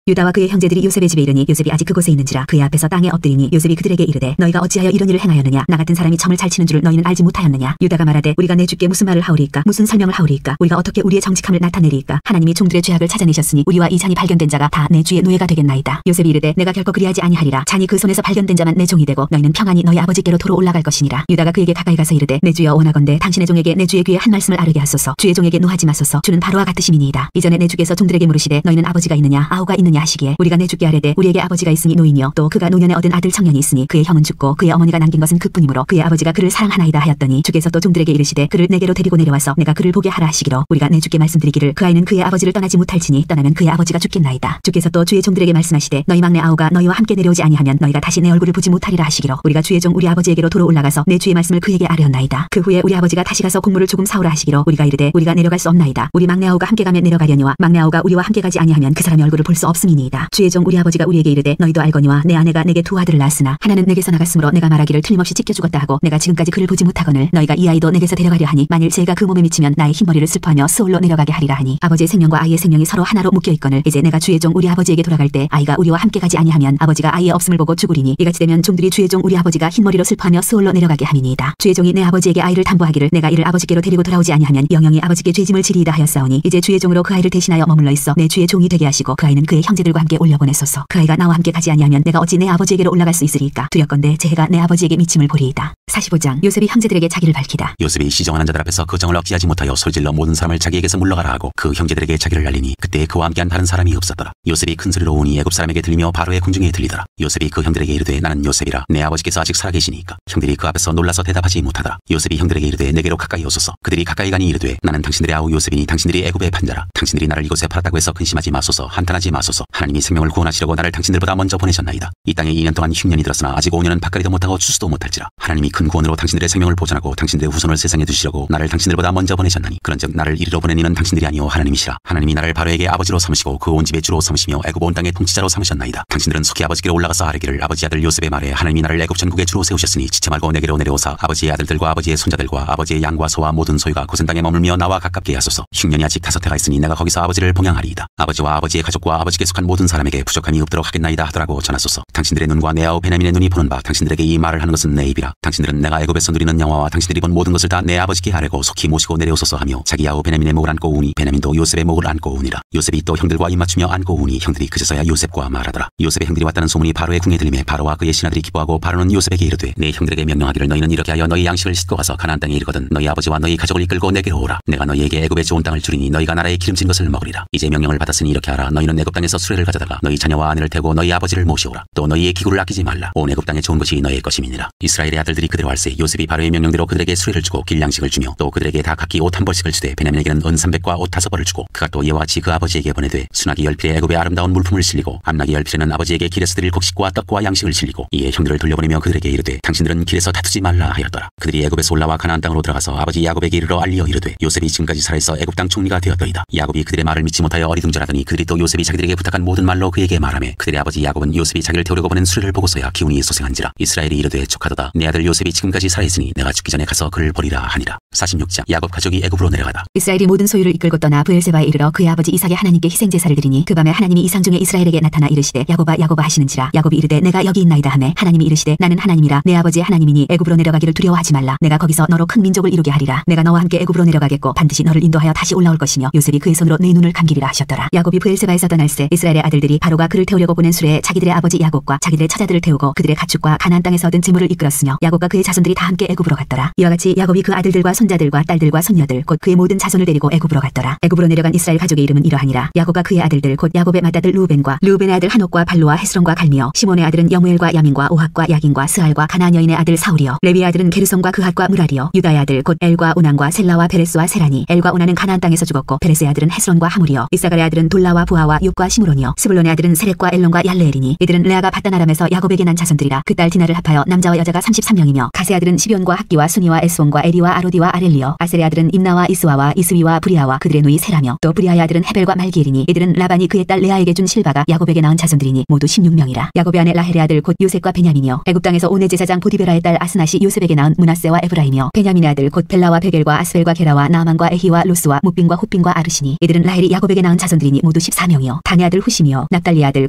유다와 그의 형제들이 요셉의 집에 이르니 요셉이 아직 그곳에 있는지라. 그의 앞에서 땅에 엎드리니 요셉이 그들에게 이르되 너희가 어찌하여 이런 일을 행하였느냐. 나 같은 사람이 점을 잘 치는 줄을 너희는 알지 못하였느냐. 유다가 말하되 우리가 내 주께 무슨 말을 하오리이까. 무슨 설명을 하오리이까. 우리가 어떻게 우리의 정직함을 나타내리이까. 하나님이 종들의 죄악을 찾아내셨으니 우리와 이 잔이 발견된 자가 다 내 주의 노예가 되겠나이다. 요셉이 이르되 내가 결코 그리하지 아니하리라. 잔이 그 손에서 발견된 자만 내 종이 되고 너희는 평안히 너희 아버지께로 도로 올라갈 것이니라. 유다가 그에게 가까이 가서 이르되 내 주여 원하건대 당신의 종에게 내 주의 귀에 한 말씀을 아르게 하소서. 주의 종에게 노하지 마소서. 주는 바로와 같으심이니이다. 이전에 내 주께서 종들에게 물으시되 너희는 아버지가 있느냐 아우가 있느냐 하시기에 우리가 내 주께 아뢰되 우리에게 아버지가 있으니 노인이요 또 그가 노년에 얻은 아들 청년이 있으니 그의 형은 죽고 그의 어머니가 남긴 것은 그뿐이므로 그의 아버지가 그를 사랑하나이다 하였더니 주께서 또 종들에게 이르시되 그를 내게로 데리고 내려와서 내가 그를 보게 하라 하시기로 우리가 내 주께 말씀드리기를 그 아이는 그의 아버지를 떠나지 못할지니 떠나면 그의 아버지가 죽겠나이다. 주께서 또 주의 종들에게 말씀하시되 너희 막내 아우가 너희와 함께 내려오지 아니하면 너희가 다시 내 얼굴을 보지 못하리라 하시기로 우리가 주의 종 우리 아버지에게로 도로 올라가서 내 주의 말씀을 그에게 아뢰었나이다. 그 후에 우리 아버지가 다시 가서 곡물을 조금 사오라 하시기로 우리가 이르되 우리가 내려갈 수 없나이다. 우리 막내 아우가 함께 가면 내려가려니와 막내 아우가 우리와 함께 가지 아니하면 그 사람의 얼굴을 볼 수 없음이니이다. 주의 종 우리 아버지가 우리에게 이르되 너희도 알거니와 내 아내가 내게 두 아들을 낳았으나 하나는 내게서 나갔으므로 내가 말하기를 틀림없이 찢겨 죽었다 하고 내가 지금까지 그를 보지 못하거늘 너희가 이 아이도 내게서 데려가려 하니 만일 제가 그 몸에 미치면 나의 흰머리를 슬퍼하며 스올로 내려가게 하리라 하니 아버지의 생명과 아이의 생명이 서로 하나로 묶여 있거늘 이제 내가 주의 종 우리 아버지에게 돌아갈 때 아이가 우리와 함께 가지 아니하면 아버지가 아이의 없음을 보고 죽으리니 이같이 되면 종들이 주의 종 우리 아버지가 흰머리로 슬퍼하며 스올로 내려가게 함이니이다. 주의 종이 내 아버지에게 아이를 담보하기를 내가 이를 아버지께로 데리고 돌아오지 아니하면 영영이 아버지께 죄짐을 지리이다 하였사오니 이제 주의 종으로 그 아이를 대신하여 머물러 있어 내 주의 종이 되게 하시고 그 아이는 그의 형제들과 함께 올려보내소서. 그 아이가 나와 함께 가지 아니하면 내가 어찌 내 아버지에게로 올라갈 수 있으리이까. 두렵건대 제 해가 내 아버지에게 미침을 보리이다. 45장 요셉이 형제들에게 자기를 밝히다. 요셉이 시정하는 자들 앞에서 그 정을 억제하지 못하여 소리질러 모든 사람을 자기에게서 물러가라 하고 그 형제들에게 자기를 알리니 그때 그와 함께한 다른 사람이 없었더라. 요셉이 큰 소리로 우니 애굽 사람에게 들리며 바로의 궁중에 들리더라. 요셉이 그 형들에게 이르되 나는 요셉이라 내 아버지께서 아직 살아계시니까. 형들이 그 앞에서 놀라서 대답하지 못하더라. 요셉이 형들에게 이르되 내게로 가까이 오소서. 그들이 가까이 가니 이르되 나는 당신들의 아우 요셉이니 당신들이 애굽의 판자라. 당신들이 나를 이곳에 팔았다고 해서 근심하지 마소서. 한탄하지 마소서. 하나님이 생명을 구원하시려고 나를 당신들보다 먼저 보내셨나이다. 이 땅에 2년 동안 흉년이 들었으나 아직 5년은 밭갈이도 못하고 추수도 못할지라. 하나님이 큰 구원으로 당신들의 생명을 보존하고 당신들의 후손을 세상에 두시려고 나를 당신들보다 먼저 보내셨나니 그런즉 나를 이리로 보낸 이는 당신들이 아니오 하나님이시라. 하나님이 나를 바로에게 아버지로 삼으시고 그 온 집의 주로 삼으시며 애굽 온 땅의 통치자로 삼으셨나이다. 당신들은 속히 아버지께로 올라가서 아뢰기를 아버지 아들 요셉의 말에 하나님이 나를 애굽 전국의 주로 세우셨으니 지체 말고 내게로 내려오사 아버지의 아들들과 아버지의 손자들과 아버지의 양과 소와 모든 소유가 고센 땅에 머물며 나와 가깝게 하소서. 흉년이 아직 5해가 있으니 내가 거기서 아버지를 봉양하리이다. 아버지와 아버지의 가족과 아버지께 속한 모든 사람에게 부족함이 없도록 하겠나이다 하더라고 전하소서. 당신들의 눈과 내 아우 베냐민의 눈이 보는 바 당신들에게 이 말을 하는 것은 내 입이라. 당신들은 내가 애굽에서 누리는 영화와 당신들이 본 모든 것을 다 내 아버지께 아뢰고 속히 모시고 내려오소서 하며 자기 아우 베냐민의 목을 안고 우니 베냐민도 요셉의 목을 안고 우니라. 요셉이 또 형들과 입맞추며 안고 우니 형들이 그제서야 요셉과 말하더라. 요셉의 형들이 왔다는 소문이 바로의 궁에 들리매 바로와 그의 신하들이 기뻐하고 바로는 요셉에게 이르되 내 형들에게 명령하기를 너희는 이렇게 하여 너희 양식을 싣고 가서 가나안 땅에 이르거든 너희 아버지와 너희 가족을 이끌고 내게로 오라. 내가 너희에게 애굽의 좋은 땅을 주리니 너희가 나라의 기름진 것을 먹으리라. 이제 명령을 받았으니 이렇게 하라. 너희는 애굽 땅에서 수레를 가져다가 너희 자녀와 아내를 태우고 너희 아버지를 모시오라. 또 너희의 기구를 아끼지 말라. 온 애굽 땅에 좋은 것이 너희의 것임이니라. 이스라엘의 아들들이 그대로 할세. 요셉이 바로의 명령대로 그들에게 수레를 주고 길 양식을 주며 또 그들에게 다 각기 옷 한 벌씩을 주되 베냐민에게는 은 300과 옷 5벌을 주고 그가 또 이와 같이 그 아버지에게 보내되 수나기 10필에 애굽의 아름다운 물품을 실리고 암나기 10필에는 아버지에게 길에서 드릴 곡식과 떡과 양식을 실리고 이에 형들을 돌려보내며 그들에게 이르되 당신들은 길에서 다투지 말라 하였더라. 그들이 애굽에서 올라와 가나안 땅으로 들어가서 아버지 야곱에게 이르러 알리어 이르되 요셉이 지금까지 살아있어 애굽 땅 총리가 되었더이다. 야곱이 그들의 말을 믿지 못하여 어리둥절하더니 그들이 또 요셉이 자기들에게 부탁한 모든 말로 그에게 말하며 그들의 아버지 야곱은 요셉이 자기를 태우려고 보낸 수레를 보고서야 기운이 소생한지라. 이스라엘이 이르되 족하도다. 내 아들 요셉이 지금까지 살아있으니 내가 죽기 전에 가서 그를 버리라 하니라. 46장 야곱 가족이 애굽으로 내려가다. 이스라엘이 모든 소유를 이끌고 떠나 브엘세바에 이르러 그의 아버지 이삭의 하나님께 희생제사를 드리니 그 밤에 하나님이 이상 중에 이스라엘에게 나타나 이르시되 야곱아 야곱아 하시는지라. 야곱이 이르되 내가 여기 있나이다 하매 하나님이 이르시되 나는 하나님이라 내 아버지의 하나님이니 애굽으로 내려가기를 두려워하지 말라. 내가 거기서 너로 큰 민족을 이루게 하리라. 내가 너와 함께 애굽으로 내려가겠고 반드시 너를 인도하여 다시 올라올 것이며 요셉이 그의 손으로 네 눈을 감기리라 하셨더라. 야곱이 브엘세바에서 떠날새 이스라엘의 아들들이 바로가 그를 태우려고 보낸 수레에 자기들의 아버지 야곱과 자기들의 처자들을 태우고 그들의 가축과 가나안 땅에서 얻은 재물을 이끌었으며 야곱과 그의 자손들이 다 함께 애굽으로 갔더라. 이와 같이 야곱이 그 아들들과 손자들과 딸들과 손녀들 곧 그의 모든 자손을 데리고 애굽으로 갔더라. 애굽으로 내려간 이스라엘 가족의 이름은 이러하니라. 야곱과 그의 아들들 곧 야곱의 맏아들 르우벤과 르우벤의 아들 하녹과 발롯 벨로와 헤스론과 갈미요. 시몬의 아들은 여무엘과 야민과 오합과 야긴과 스알과 가나안 여인의 아들 사울이요. 레위의 아들은 게르솜과 그핫과 무랄이요. 유다의 아들 곧 엘과 오난과 셀라와 베레스와 세라니. 엘과 오난은 가나안 땅에서 죽었고 베레스의 아들은 헤스론과 하물이요. 이사갈의 아들은 돌라와 부하와 육과 시므론이요. 스불론의 아들은 세렉과 엘론과 얄레엘이니. 이들은 레아가 바단 아람에서 야곱에게 난 자손들이라. 그 딸 디나를 합하여 남자와 여자가 33명이며 가세 아들은 시비온과 학기와 수니와 에스온과 에리와 아로디와 아렐리요. 아셀의 아들은 임나와 이스와와 이스위와 브리아와 그들의 누이 세라며 또 브리아의 아들은 헤벨과 말기엘이니. 이들은 라반이 그의 딸 레아에게 준 실바가 야곱에게 낳은 자손들이니 모두 16명이라. 야곱의 아내 라헬의 아들 곧 요셉과 베냐민이요. 애굽 땅에서 오네 제사장 보디베라의 딸 아스낫이 요셉에게 낳은 므낫세와 에브라임이요. 베냐민의 아들 곧 벨라와 베겔과 아스벨과 게라와 나만과 에히와 로스와 무빈과 호빈과 아르시니. 이들은 라헬이 야곱에게 낳은 자손들이니 모두 14명이요. 단의 아들 후심이요. 납달리의 아들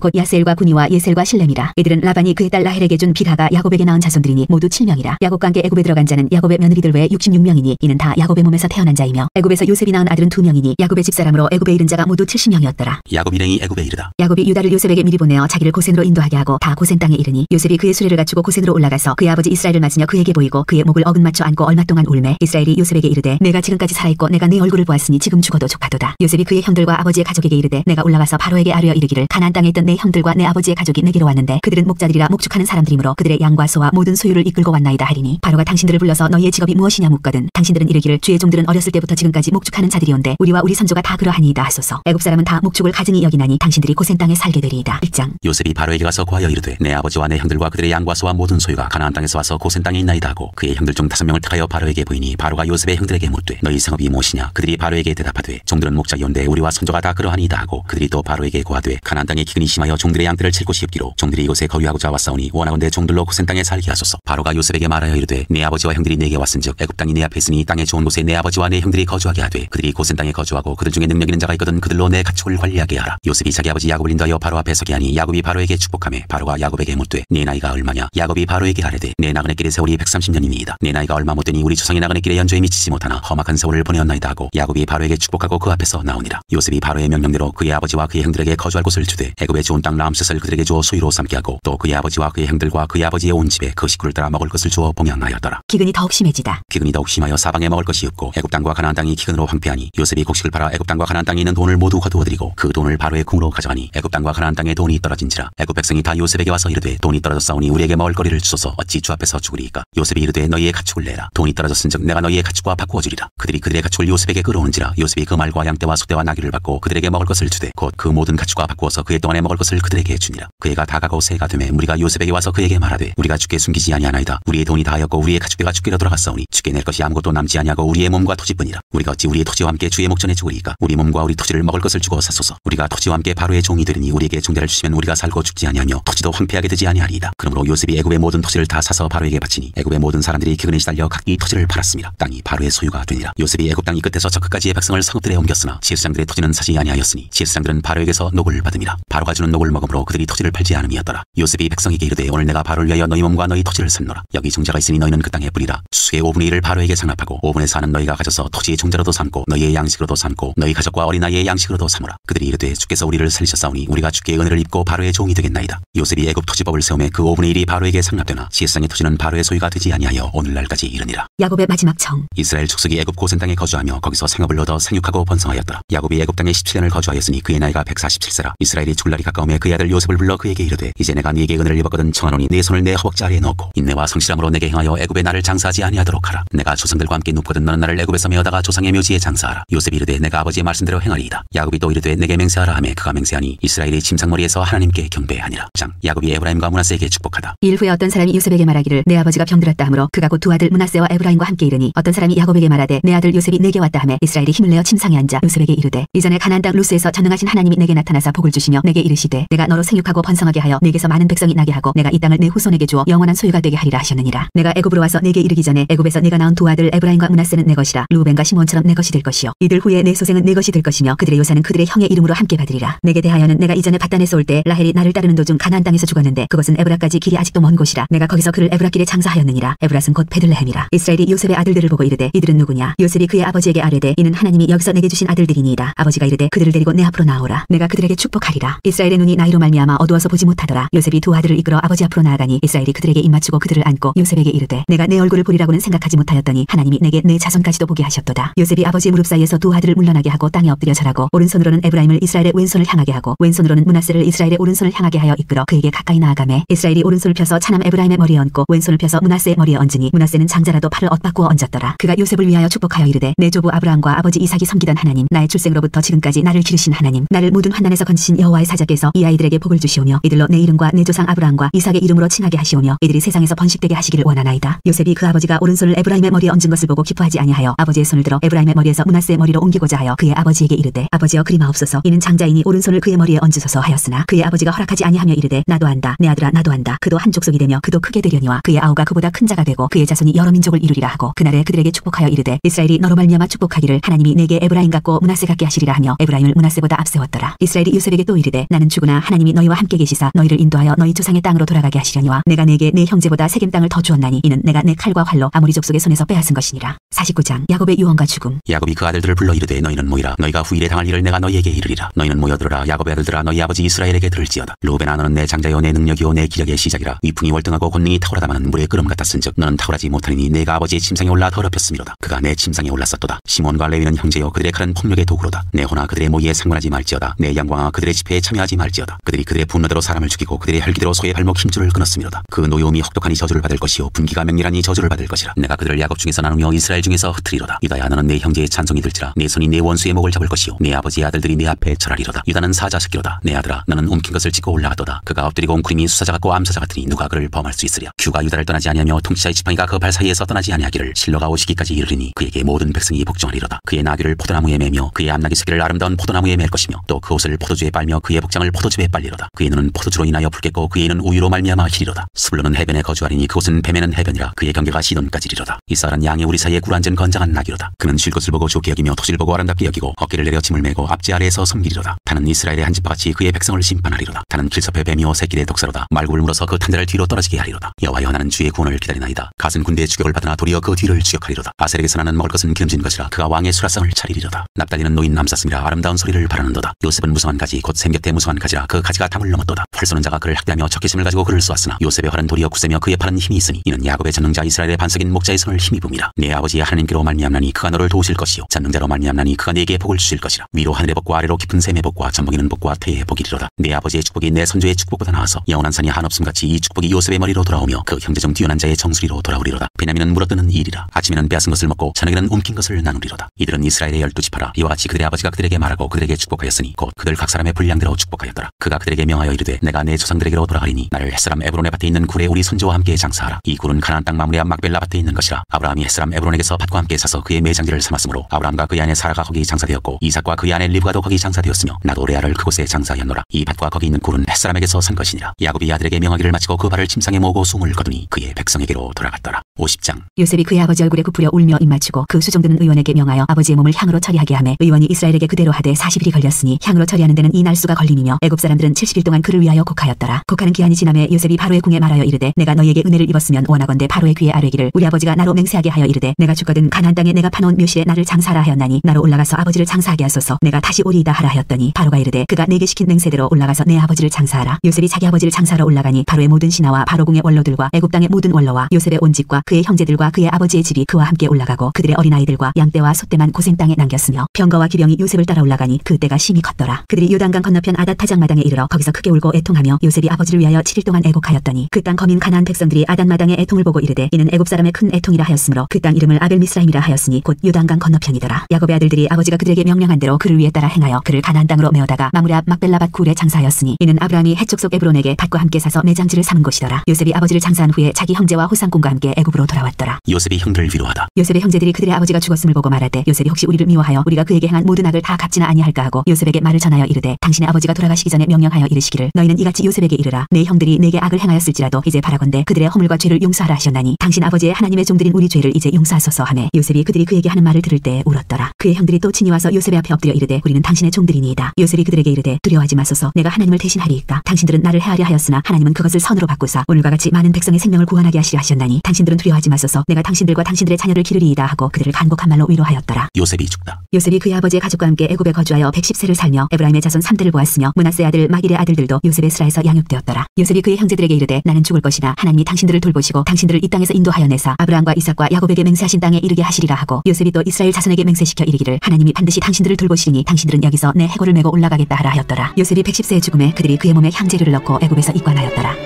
곧 야세엘과 구니와 예셀과 실렘이라. 이들은 라반이 그의 딸 라헬에게 준 빌하가 야곱에게 낳은 자손들이니 모두 7명이라. 야곱과 함께 애굽에 들어간 자는 야곱의 며느리들 외에 66명이니 이는 다 야곱의 몸에서 태어난 자이며 애굽에서 요셉이 낳은 아들은 2명이니 야곱의 집사람으로 애굽에 이른 자가 모두 70명이었더라. 야곱 일행이 애굽에 이르다. 야곱이 유다를 요셉에게 미리 보내어 자기를 고센으로 인도하게 하고 다 고센 땅에 이르니 요셉이 그의 수레를 갖추고 고센으로 올라가서 그의 아버지 이스라엘을 맞으며 그에게 보이고 그의 목을 어긋맞춰 안고 얼마 동안 울매. 이스라엘이 요셉에게 이르되 내가 지금까지 살아있고 내가 네 얼굴을 보았으니 지금 죽어도 족하도다. 요셉이 그의 형들과 아버지의 가족에게 이르되 내가 올라가서 바로에게 아뢰어 이르기를 가나안 땅에 있던 내 형들과 내 아버지의 가족이 내게로 왔는데 그들은 목자들이라 목축하는 사람들이므로 그들의 양과 소와 모든 소유를 이끌고 왔나이다 하리니 바로가 당신들을 불러서 너희의 직업이 무엇이냐 묻거든 당신들은 이르기를 주의 종들은 어렸을 때부터 지금까지 목축하는 자들이온데 우리와 우리 선조가 다 그러하니이다 하소서. 애굽 사람은 다 목축을 가증히 여기나니 당신들이 고센 땅에 살게 되리이다. 1장. 요셉이 바로에게 가서 고하여 이르되 내 아버지와 내 형들과 그들의 양과 소와 모든 소유가 가나안 땅에서 와서 고센 땅에 있나이다 하고 그의 형들 중 5명을 택하여 바로에게 보이니 바로가 요셉의 형들에게 묻되 너희 상업이 무엇이냐. 그들이 바로에게 대답하되 종들은 목자이온데 우리와 선조가 다 그러하니이다 하고 그들이 또 바로에게 고하되 가나안 땅에 기근이 심하여 종들의 양들을 칠 곳이 없기로 종들이 이곳에 거류하고자 왔사오니 원하건대 종들로 고센 땅에 살게 하소서. 바로가 요셉에게 말하여 이르되 내 아버지와 형들이 내게 왔은즉 애굽 땅이 내 앞에 있으니 땅의 좋은 곳에 내 아버지와 내 형들이 거주하게 하되 그들이 고센 땅에 거주하고 그들 중에 능력 있는 자가 있거든 그들로 내 가축을 관리하게 하라. 요셉이 자기 아버지 야곱을 인도하여 바로 앞에 서게 하니 야곱이 바로에게 축복하매 바로가 야곱에게 묻되 네 나이가 얼마냐. 야곱이 바로에게 아뢰되 내 나그네 길의 세월이 130년이니이다. 내 나이가 얼마 못되니 우리 조상의 나그네 길의 연조에 미치지 못하나 험악한 세월을 보내었나이다 하고 야곱이 바로에게 축복하고 그 앞에서 나오니라. 요셉이 바로의 명령대로 그의 아버지와 그의 형들에게 거주할 곳을 주되 애굽의 좋은 땅 라암셋을 그들에게 주어 수위로 삼게 하고 또 그의 아버지와 그의 형들과 그의 아버지의 온 집에 그 식구를 따라 먹을 것을 주어 봉양하였더라. 기근이 더욱 심해지다. 기근이 더욱 심하여 사방에 먹을 것이 없고 애굽 땅과 가나안 땅이 기근으로 황폐하니 요셉이 곡식을 팔아 애굽 땅과 가나안 땅에 있는 돈을 모두 거두어들이고 그 돈을 바로의 궁으로 가져가니 애굽 땅과 가나안 땅에 돈이 떨어진지라. 애굽 백성이 다 요셉에게 와서 이르되 돈이 떨어졌사오니 우리에게 먹을 거리를 주소서 어찌 주 앞에서 죽으리이까. 요셉이 이르되 너희의 가축을 내라. 돈이 떨어졌은즉 내가 너희의 가축과 바꾸어 주리라. 그들이 그들의 가축을 요셉에게 끌어오는지라. 요셉이 그 말과 양떼와 소떼와 나귀를 받고 그들에게 먹을 것을 주되 곧 그 모든 가축과 바꾸어서 그의 동안에 먹을 것을 그들에게 주니라. 그해가 다가고 새해가 되매 무리가 요셉에게 와서 그에게 말하되 우리가 주께 숨기지 아니하나이다. 우리의 돈이 다하였고 우리의 가축대가 주께로 돌아갔사오니 주께 낼 것이 아무것도 남지 아니하고 우리의 몸과 토지뿐이라. 우리가 어찌 우리의 토지와 함께 주의 목전에 죽으리이까. 우리 몸과 우리 토지를 먹을 것을 주고 사소서. 우리가 토지와 함께 바로의 종이 되리니 우리에게 종대를 주시면 우리가 살고 죽지 아니하며 토지도 황폐하게 되지 아니하리이다. 그러므로 요셉이 애굽의 모든 토지를 다 사서 바로에게 바치니 애굽의 모든 사람들이 기근에 시달려 각기 토지를 팔았습니다. 땅이 바로의 소유가 되니라. 요셉이 애굽 땅이 끝에서 저 끝까지의 백성을 성읍들에 옮겼으나 지혜수장들의 토지는 사지 아니하였으니 지혜수장들은 바로에게서 녹을 받음이라. 바로가 주는 녹을 먹음으로 그들이 토지를 팔지 않음이었더라. 요셉이 백성에게 이르되 오늘 내가 바로를 위하여 너희 몸과 너희 토지를 샀노라. 여기 종자가 있으니 너희는 그 땅에 뿌리라. 수의 5분의 1을 바로에게 상납하고 5분의 4는 너희가 가져서 토지의 종자로도 삼고 너희의 양식으로도 삼고 너희 가족과 어린아이의 양식으로도 삼으라. 그들이 이르되 주께서 우리를 살리셨사오니 우리가 주께 은혜를 입고 바로의 종이 되겠나이다. 요셉이 애굽 토지법을 세우매 그 5분의 1이 바로에게 상납되나 지혜상의 토지는 바로의 소유가 되지 아니하여 오늘날까지 이르니라. 야곱의 마지막 청. 이스라엘 족속이 애굽 고센 땅에 거주하며 거기서 생업을 얻어 생육하고 번성하였더라. 야곱이 애굽 땅에 17년을 거주하였으니 그의 나이가 147세라. 이스라엘이 죽을 날이 가까우매 그의 아들 요셉을 불러 그에게 이르되 이제 내가 네게 은혜를 입었거든 청하노니 네 손을 내 허벅지 아래에 넣고 인내와 성실함으로 내게 행하여 애굽에 나를 장사하지 아니하도록 하라. 내가 조상들과 함께 눕거든 너는 나를 애굽에서 메어다가 조상의 묘지에 장사하라. 요셉이 이르되 내가 아버지의 말씀대로 행하리이다. 야곱이 또 이르되 내게 맹세하라 하매 그가 맹세하니 이스라엘이 침상머리에서 하나님께 경배하니라. 장. 야곱이 에브라임과 므낫세에게 축복하다. 일 후에 어떤 사람이 요셉에게 말하기를 내 아버지가 병들었다 하므로 그가 곧 두 아들 므낫세와 에브라임과 함께 이르니 어떤 사람이 야곱에게 말하되 내 아들 요셉이 내게 왔다 하매 이스라엘이 힘을 내어 침상에 앉아 요셉에게 이르되 이전에 가나안 땅 루스에서 전능하신 하나님이 내게 나타나사 복을 주시며 내게 이르시되 내가 너로 생육하고 번성하게 하여 내게서 많은 백성이 나게 하고 내가 이 땅을 내 후손에게 주어 영원한 소유가 되게 하리라 하셨느니라. 내가 애굽으로 와서 내게 이르기 전에 애굽에서 내가 낳은 두 아들 에브라임과 므낫세는 내 것이라. 루벤과 시몬처럼 내 것이 될 것이요 이들 후에 내 소생은 내 것이 될 것이며 그들의 요사는 그들의 형의 이름으로 함께 받으리라. 내게 대하여는 내가 이전에 바단에서 올 때 라헬이 나를 따르는 도중 가나안 땅에서 죽었는데 그것은 에브라까지 길이 아직도 먼 곳이라. 내가 거기서 그를 에브라 길에 장사하였느니라. 에브라는 곧 베들레헴이라. 이스라엘이 요셉의 아들들을 보고 이르되 이들은 누구냐. 요셉이 그의 아버지에게 아뢰되 이는 하나님이 여기서 내게 주신 아들들이니이다. 아버지가 이르되 그들을 데리고 내 앞으로 나오라. 내가 그들에게 축복하리라. 이스라엘의 눈이 나이로 말미암아 어두워서 보지 못하더라. 요셉이 두 아들을 이끌어 아버지 앞으로 나아가니 이스라엘이 그들에게 입맞추고 그들을 안고 요셉에게 이르되 내가 내 얼굴을 보리라고는 생각하지 못하였더니 하나님이 내게 내 자손까지도 보게 하셨도다. 요셉이 아버지의 무릎 사이에서 두 아들을 물러나게 하고 땅에 엎드려 절하고 오른손으로는 에브라임을 이스라엘의 왼손을 향하게 하고 왼손으로는 므낫세를 이스라엘의 오른손을 향하게 하여 이끌어 그에게 가까이 나아가매 이스라엘이 오른손을 펴서 차남 에브라임의 머리에 얹고 왼손을 펴서 므낫세의 머리에 얹으니 므낫세는 장자라도 팔을 엇바꾸어 얹었더라. 그가 요셉을 위하여 축복하여 이르되 내 조부 아브라함과 아버지 이삭이 섬기던 하나님, 나의 출생으로부터 지금까지 나를 기르신 하나님, 나를 모든 환난에서 건지신 여호와의 사자께서 이 아이들에게 복을 주시오며 이들로 내 이름과 내 조상 아브라함과 이삭의 이름으로 칭하게 하시오며 이들이 세상에서 번식되게 하시기를 원하나이다. 요셉이 그 아버지가 오른손을 에브라임의 머리에 얹은 것을 보고 기뻐하지 아니하여 아버지의 손을 들어 에브라임의 머리에서 므낫세의 머리로 옮기고자 하여 그의 아버지에게 이르되 아버지여 그리마옵소서, 이는 장자이니 오른손을 그의 머리에 얹으소서 하였으나 그의 아버지가 허락하지 아니하며 이르되 나도 안다, 내 아들아 나도 안다. 그도 한 족속이 되며 그도 크게 되려니와 그의 아우가 그보다 큰 자가 되고 그의 자손이 여러 민족을 이루리라 하고 그날에 그들에게 축복하여 이르되 이스라엘이 너로 말미암아 축복하기를 하나님이 내게 에브라임 같고 므낫세 같게 하시리라 하며 에브라임을 므낫세보다 앞세웠더라. 이스라엘이 요셉에게 또 이르되 나는 주구나 하나님이 너희와 함께 계시사 너희를 인도하여 너희 조상의 땅으로 돌아가게 하시려니와 내가 내게 내 형제보다 세겜 땅을 더 주었나니 이는 내가 내 칼과 활로 아모리 족속의 손에서 빼앗은 것이니라. 49장 야곱의 유언과 죽음. 야곱이 그 아들들을 불러 이르되 너희는 모이라. 너희가 후일에 당할 일을 내가 너희에게 이르리라. 너희는 모여들으라. 야곱의 아들들아 너희 아버지 이스라엘에게 들을지어다. 르우벤아 너는 내 장자요 내 능력이요 내 기력의 시작이라. 위풍이 월등하고 권능이 탁월하다마는 물의 끓음 같았은즉 너는 탁월하지 못하리니 내가 아버지의 침상에 올라 더럽혔음이로다. 그가 내 침상에 올랐었도다. 시몬과 레위는 형제요 그들의 칼은 폭력의 도구로다. 내 호나 그들의 모의에 상관하지 말지어다. 내 양광아 그들의 집회에 참여하지 말지어다. 그들이 그들의 분노대로 사람을 죽이고 그들의 혈기대로 소의 발목 힘줄을 끊었음이로다. 그 노여움이 혹독하니 저주를 받을 것이요 분기가 맹렬하니 저주를 받을 것이라. 내가 그들을 야곱 중에서 나누며 이스라엘 중에서 흩트리로다. 유다야 너는 내 형제의 찬송이 들지라. 내 손이 내 원수의 목을 잡을 것이요 내 아버지의 아들들이 내 앞에 절하리로다. 유다는 사자새끼로다. 내 아들아 너는 움킨 것을 짚고 올라가도다. 그가 엎드리고 웅크림이 수사자 같고 암사자 같으니 누가 그를 범할 수 있으랴. 규가 유다를 떠나지 아니하며 통치자의 지팡이가 그 발 사이에서 떠나지 아니하기를 실로가 오시기까지 이르리니 그에게 모든 백성이 복종하리로다. 그의 나귀를 포도나무에 매며 그의 암나귀 새끼를 아름다운 포도나무에 맬 것이며 또 그 옷을 포도주에 빨며 그의 복장을 포도주에 빨리로다. 그의 눈은 포도주로 인하여 붉겠고 그의 이는 우유로 말미암아 희리로다. 스불론은 해변에 거주하리니 그곳은 뱀에는 해변이라. 그의 경계가 시돈까지리로다. 이사란 양이 우리 사이에 굴앉은 건장한 나귀로다. 그는 쉴 것을 보고 좋게 여기며 토지를 보고 아름답게 여기고 어깨를 내려 짐을 메고 앞지 아래에서 섬기리로다. 타는 이스라엘의 한 집바같이 그의 백성을 심판하리로다. 타는 길섭의 뱀이요 새끼의 독사로다. 말굽을 물어서 그 탄자를 뒤로 떨어지게 하리로다. 여호와여 나는 주의 구원을 기다리나이다. 갓은 군대의 추격을 받으나 도리어 그 뒤를 추격하리로다. 아셀에게서 나는 먹을 것은 기름진 것이라. 그가 왕의 수라상을 차리리로다. 납달리는 노인 남사슴이라 아름다운 소리를 바라는도다. 요셉은 무성한 가지 곧 샘곁에 무성한 가지라. 그 가지가 담을 넘었도다. 활 쏘는 자가 그를 학대하며 적개심을 가지고 그를 쏘았으나 요셉의 활은 도리어 굳세며 그의 팔은 힘이 있으니 이는 야곱의 전능자 이스라엘의 반석인 목자의 손을 힘입음이라. 내 아버지 하나님께로 말미암나니 그가 너를 도우실 것이요 전능자로 말미암나니 그가 네게 복을 주실 것이라. 위로 하늘의 복과 아래로 깊은 샘의 복과 젖먹이는 복과 태의 복이리로다. 내 아버지의 축복이 내 선조의 축복보다 나아서 영원한 산이 한없음같이 이 축복이 요셉의 머리로 돌아오며 그 형제 중 뛰어난 자의 정수리로 돌아오리로다. 베냐민은 물어뜯는 일이라. 아침에는 빼앗은 것을 먹고 저녁에는 움킨 것을 나누리로다. 이들은 이스라엘의 12지파라. 이와 같이 그들의 아버지가 그들에게 말하고 그들에게 축복하였으니 곧 그들 각 사람의 분량대로 축복하였더라. 그가 그들에게 명하여 이르되 내가 내 조상들에게로 돌아가리니 나를 햇사람 에브론의 밭에 있는 굴에 우리 손주와 함께 장사하라. 이 굴은 가나안 땅 마므리아 막벨라 밭에 있는 것이라. 아브라함이 햇사람 에브론에게서 밭과 함께 사서 그의 매장지를 삼았으므로 아브라함과 그의 아내 사라가 거기 장사되었고 이삭과 그의 아내 리브가도 거기 장사되었으며 나도 레아를 그곳에 장사하였노라. 이 밭과 거기 있는 굴은 햇사람에게서 산 것이니라. 야곱이 아들에게 명하기를 마치고 그 발을 침상에 모으고 숨을 거두니 그의 백성에게로 돌아갔더라. 50장 요셉이 그의 아버지 얼굴에 굽으려 울며 입맞추고 그 수종드는 의원에게 명하여 아버지의 몸을 향으로 처리하게 하매 의원이 이스라엘에게 그대로 하되 40일이 걸렸으니 향으로 처리하는 데는 이 날수가 걸림이며 애굽 사람들은 70일 동안 그를 위하여 곡하였더라. 곡하는 기한이 지남에 요셉이 바로의 궁에 말하여 이르되 내가 너희에게 은혜를 입었으면 원하건대 바로의 귀에 아뢰기를 우리 아버지가 나로 맹세하게 하여 이르되 내가 죽거든 가나안 땅에 내가 파놓은 묘실에 나를 장사하라 하였나니 나로 올라가서 아버지를 장사하게 하소서. 내가 다시 오리이다 하라 하였더니 바로가 이르되 그가 내게 시킨 맹세대로 올라가서 내 아버지를 장사하라. 요셉이 자기 아버지를 장사하러 올라가니 바로의 모든 신하와 바로궁의 원로들과 애굽 땅의 모든 원로와 요셉의 온 집과 그의 형제들과 그의 아버지의 집이 그와 함께 올라가고 그들의 어린아이들과 양떼와 소떼만 고생 땅에 남겼으며 병거와 기병이 요셉을 따라 올라가니 그 때가 심히 컸더라. 그들이 요단강 건너편 아닷타장 마당에 이르러 거기서 크게 울고 애통하며 요셉이 아버지를 위하여 7일 동안 애곡하였더니 그 땅 거민 가나안 백성들이 아단 마당의 애통을 보고 이르되 이는 애굽 사람의 큰 애통이라 하였으므로 그 땅 이름을 아벨미스라임이라 하였으니 곧 요단강 건너편이더라. 야곱의 아들들이 아버지가 그들에게 명령한 대로 그를 위에 따라 행하여 그를 가나안 땅으로 메어다가 마므리아 막벨라밭 굴에 장사하였으니 이는 아브라함이 헷 족속 에브론에게 밭과 함께 사서 매장지를 삼은 곳이더라. 요셉이 아버지를 장사한 후에 자기 형제와 호상공과 함께 애굽으로 돌아왔더라. 요셉이 형들을 위로하다. 요셉의 형제들이 그들의 아버지가 죽었음을 보고 말하되 요셉이 혹시 우리를 미워하여 우리가 그에게 행한 모든 악을 다 갚지나 아니할까 하고 요셉에게 말을 전하여 이르되 당신의 아버지가 돌아가시기 전에 명령하여 이르시기를 너희는 이같이 요셉에게 이르라. 내 형들이 내게 악을 행하였을지라도 이제 바라건대 그들의 허물과 죄를 용서하라 하셨나니 당신 아버지의 하나님의 종들인 우리 죄를 이제 용서하소서 하매 요셉이 그들이 그에게 하는 말을 들을 때 울었더라. 그의 형들이 또 친히 와서 요셉의 앞에 엎드려 이르되 우리는 당신의 종들이니이다. 요셉이 그들에게 이르되 두려워하지 마소서. 내가 하나님을 대신하리이까. 당신들은 나를 해하려 하였으나 하나님은 그것을 선으로 바꾸사 오늘과 같이 많은 백성의 생명을 구원하게 하시려 하셨나니 당신들은 두려워하지 마소서. 내가 당신들과 당신들의 자녀를 기르리이다 하고 그들을 간곡한 말로 위로하였더라. 요셉이 죽다. 요셉이 그의 아버지의 가족과 함께 애굽에 거주하여 110세를 살며 에브라임의 자손 3대를 보았으며 므낫세 아들 마길의 아들들도 요셉의 스라에서 양육되었더라. 요셉이 그의 형제들에게 이르되 나는 죽을 것이나 하나님이 당신들을 돌보시고 당신들을 이 땅에서 인도하여 내사 아브라함과 이삭과 야곱에게 맹세하신 땅에 이르게 하시리라 하고 요셉이 또 이스라엘 자손에게 맹세시켜 이르기를 하나님이 반드시 당신들을 돌보시리니 당신들은 여기서 내 해골을 메고 올라가겠다 하라 하였더라. 요셉이 110세의 죽음에 그들이 그의 몸에 향재료를 넣고 애굽에서 입관하였더라.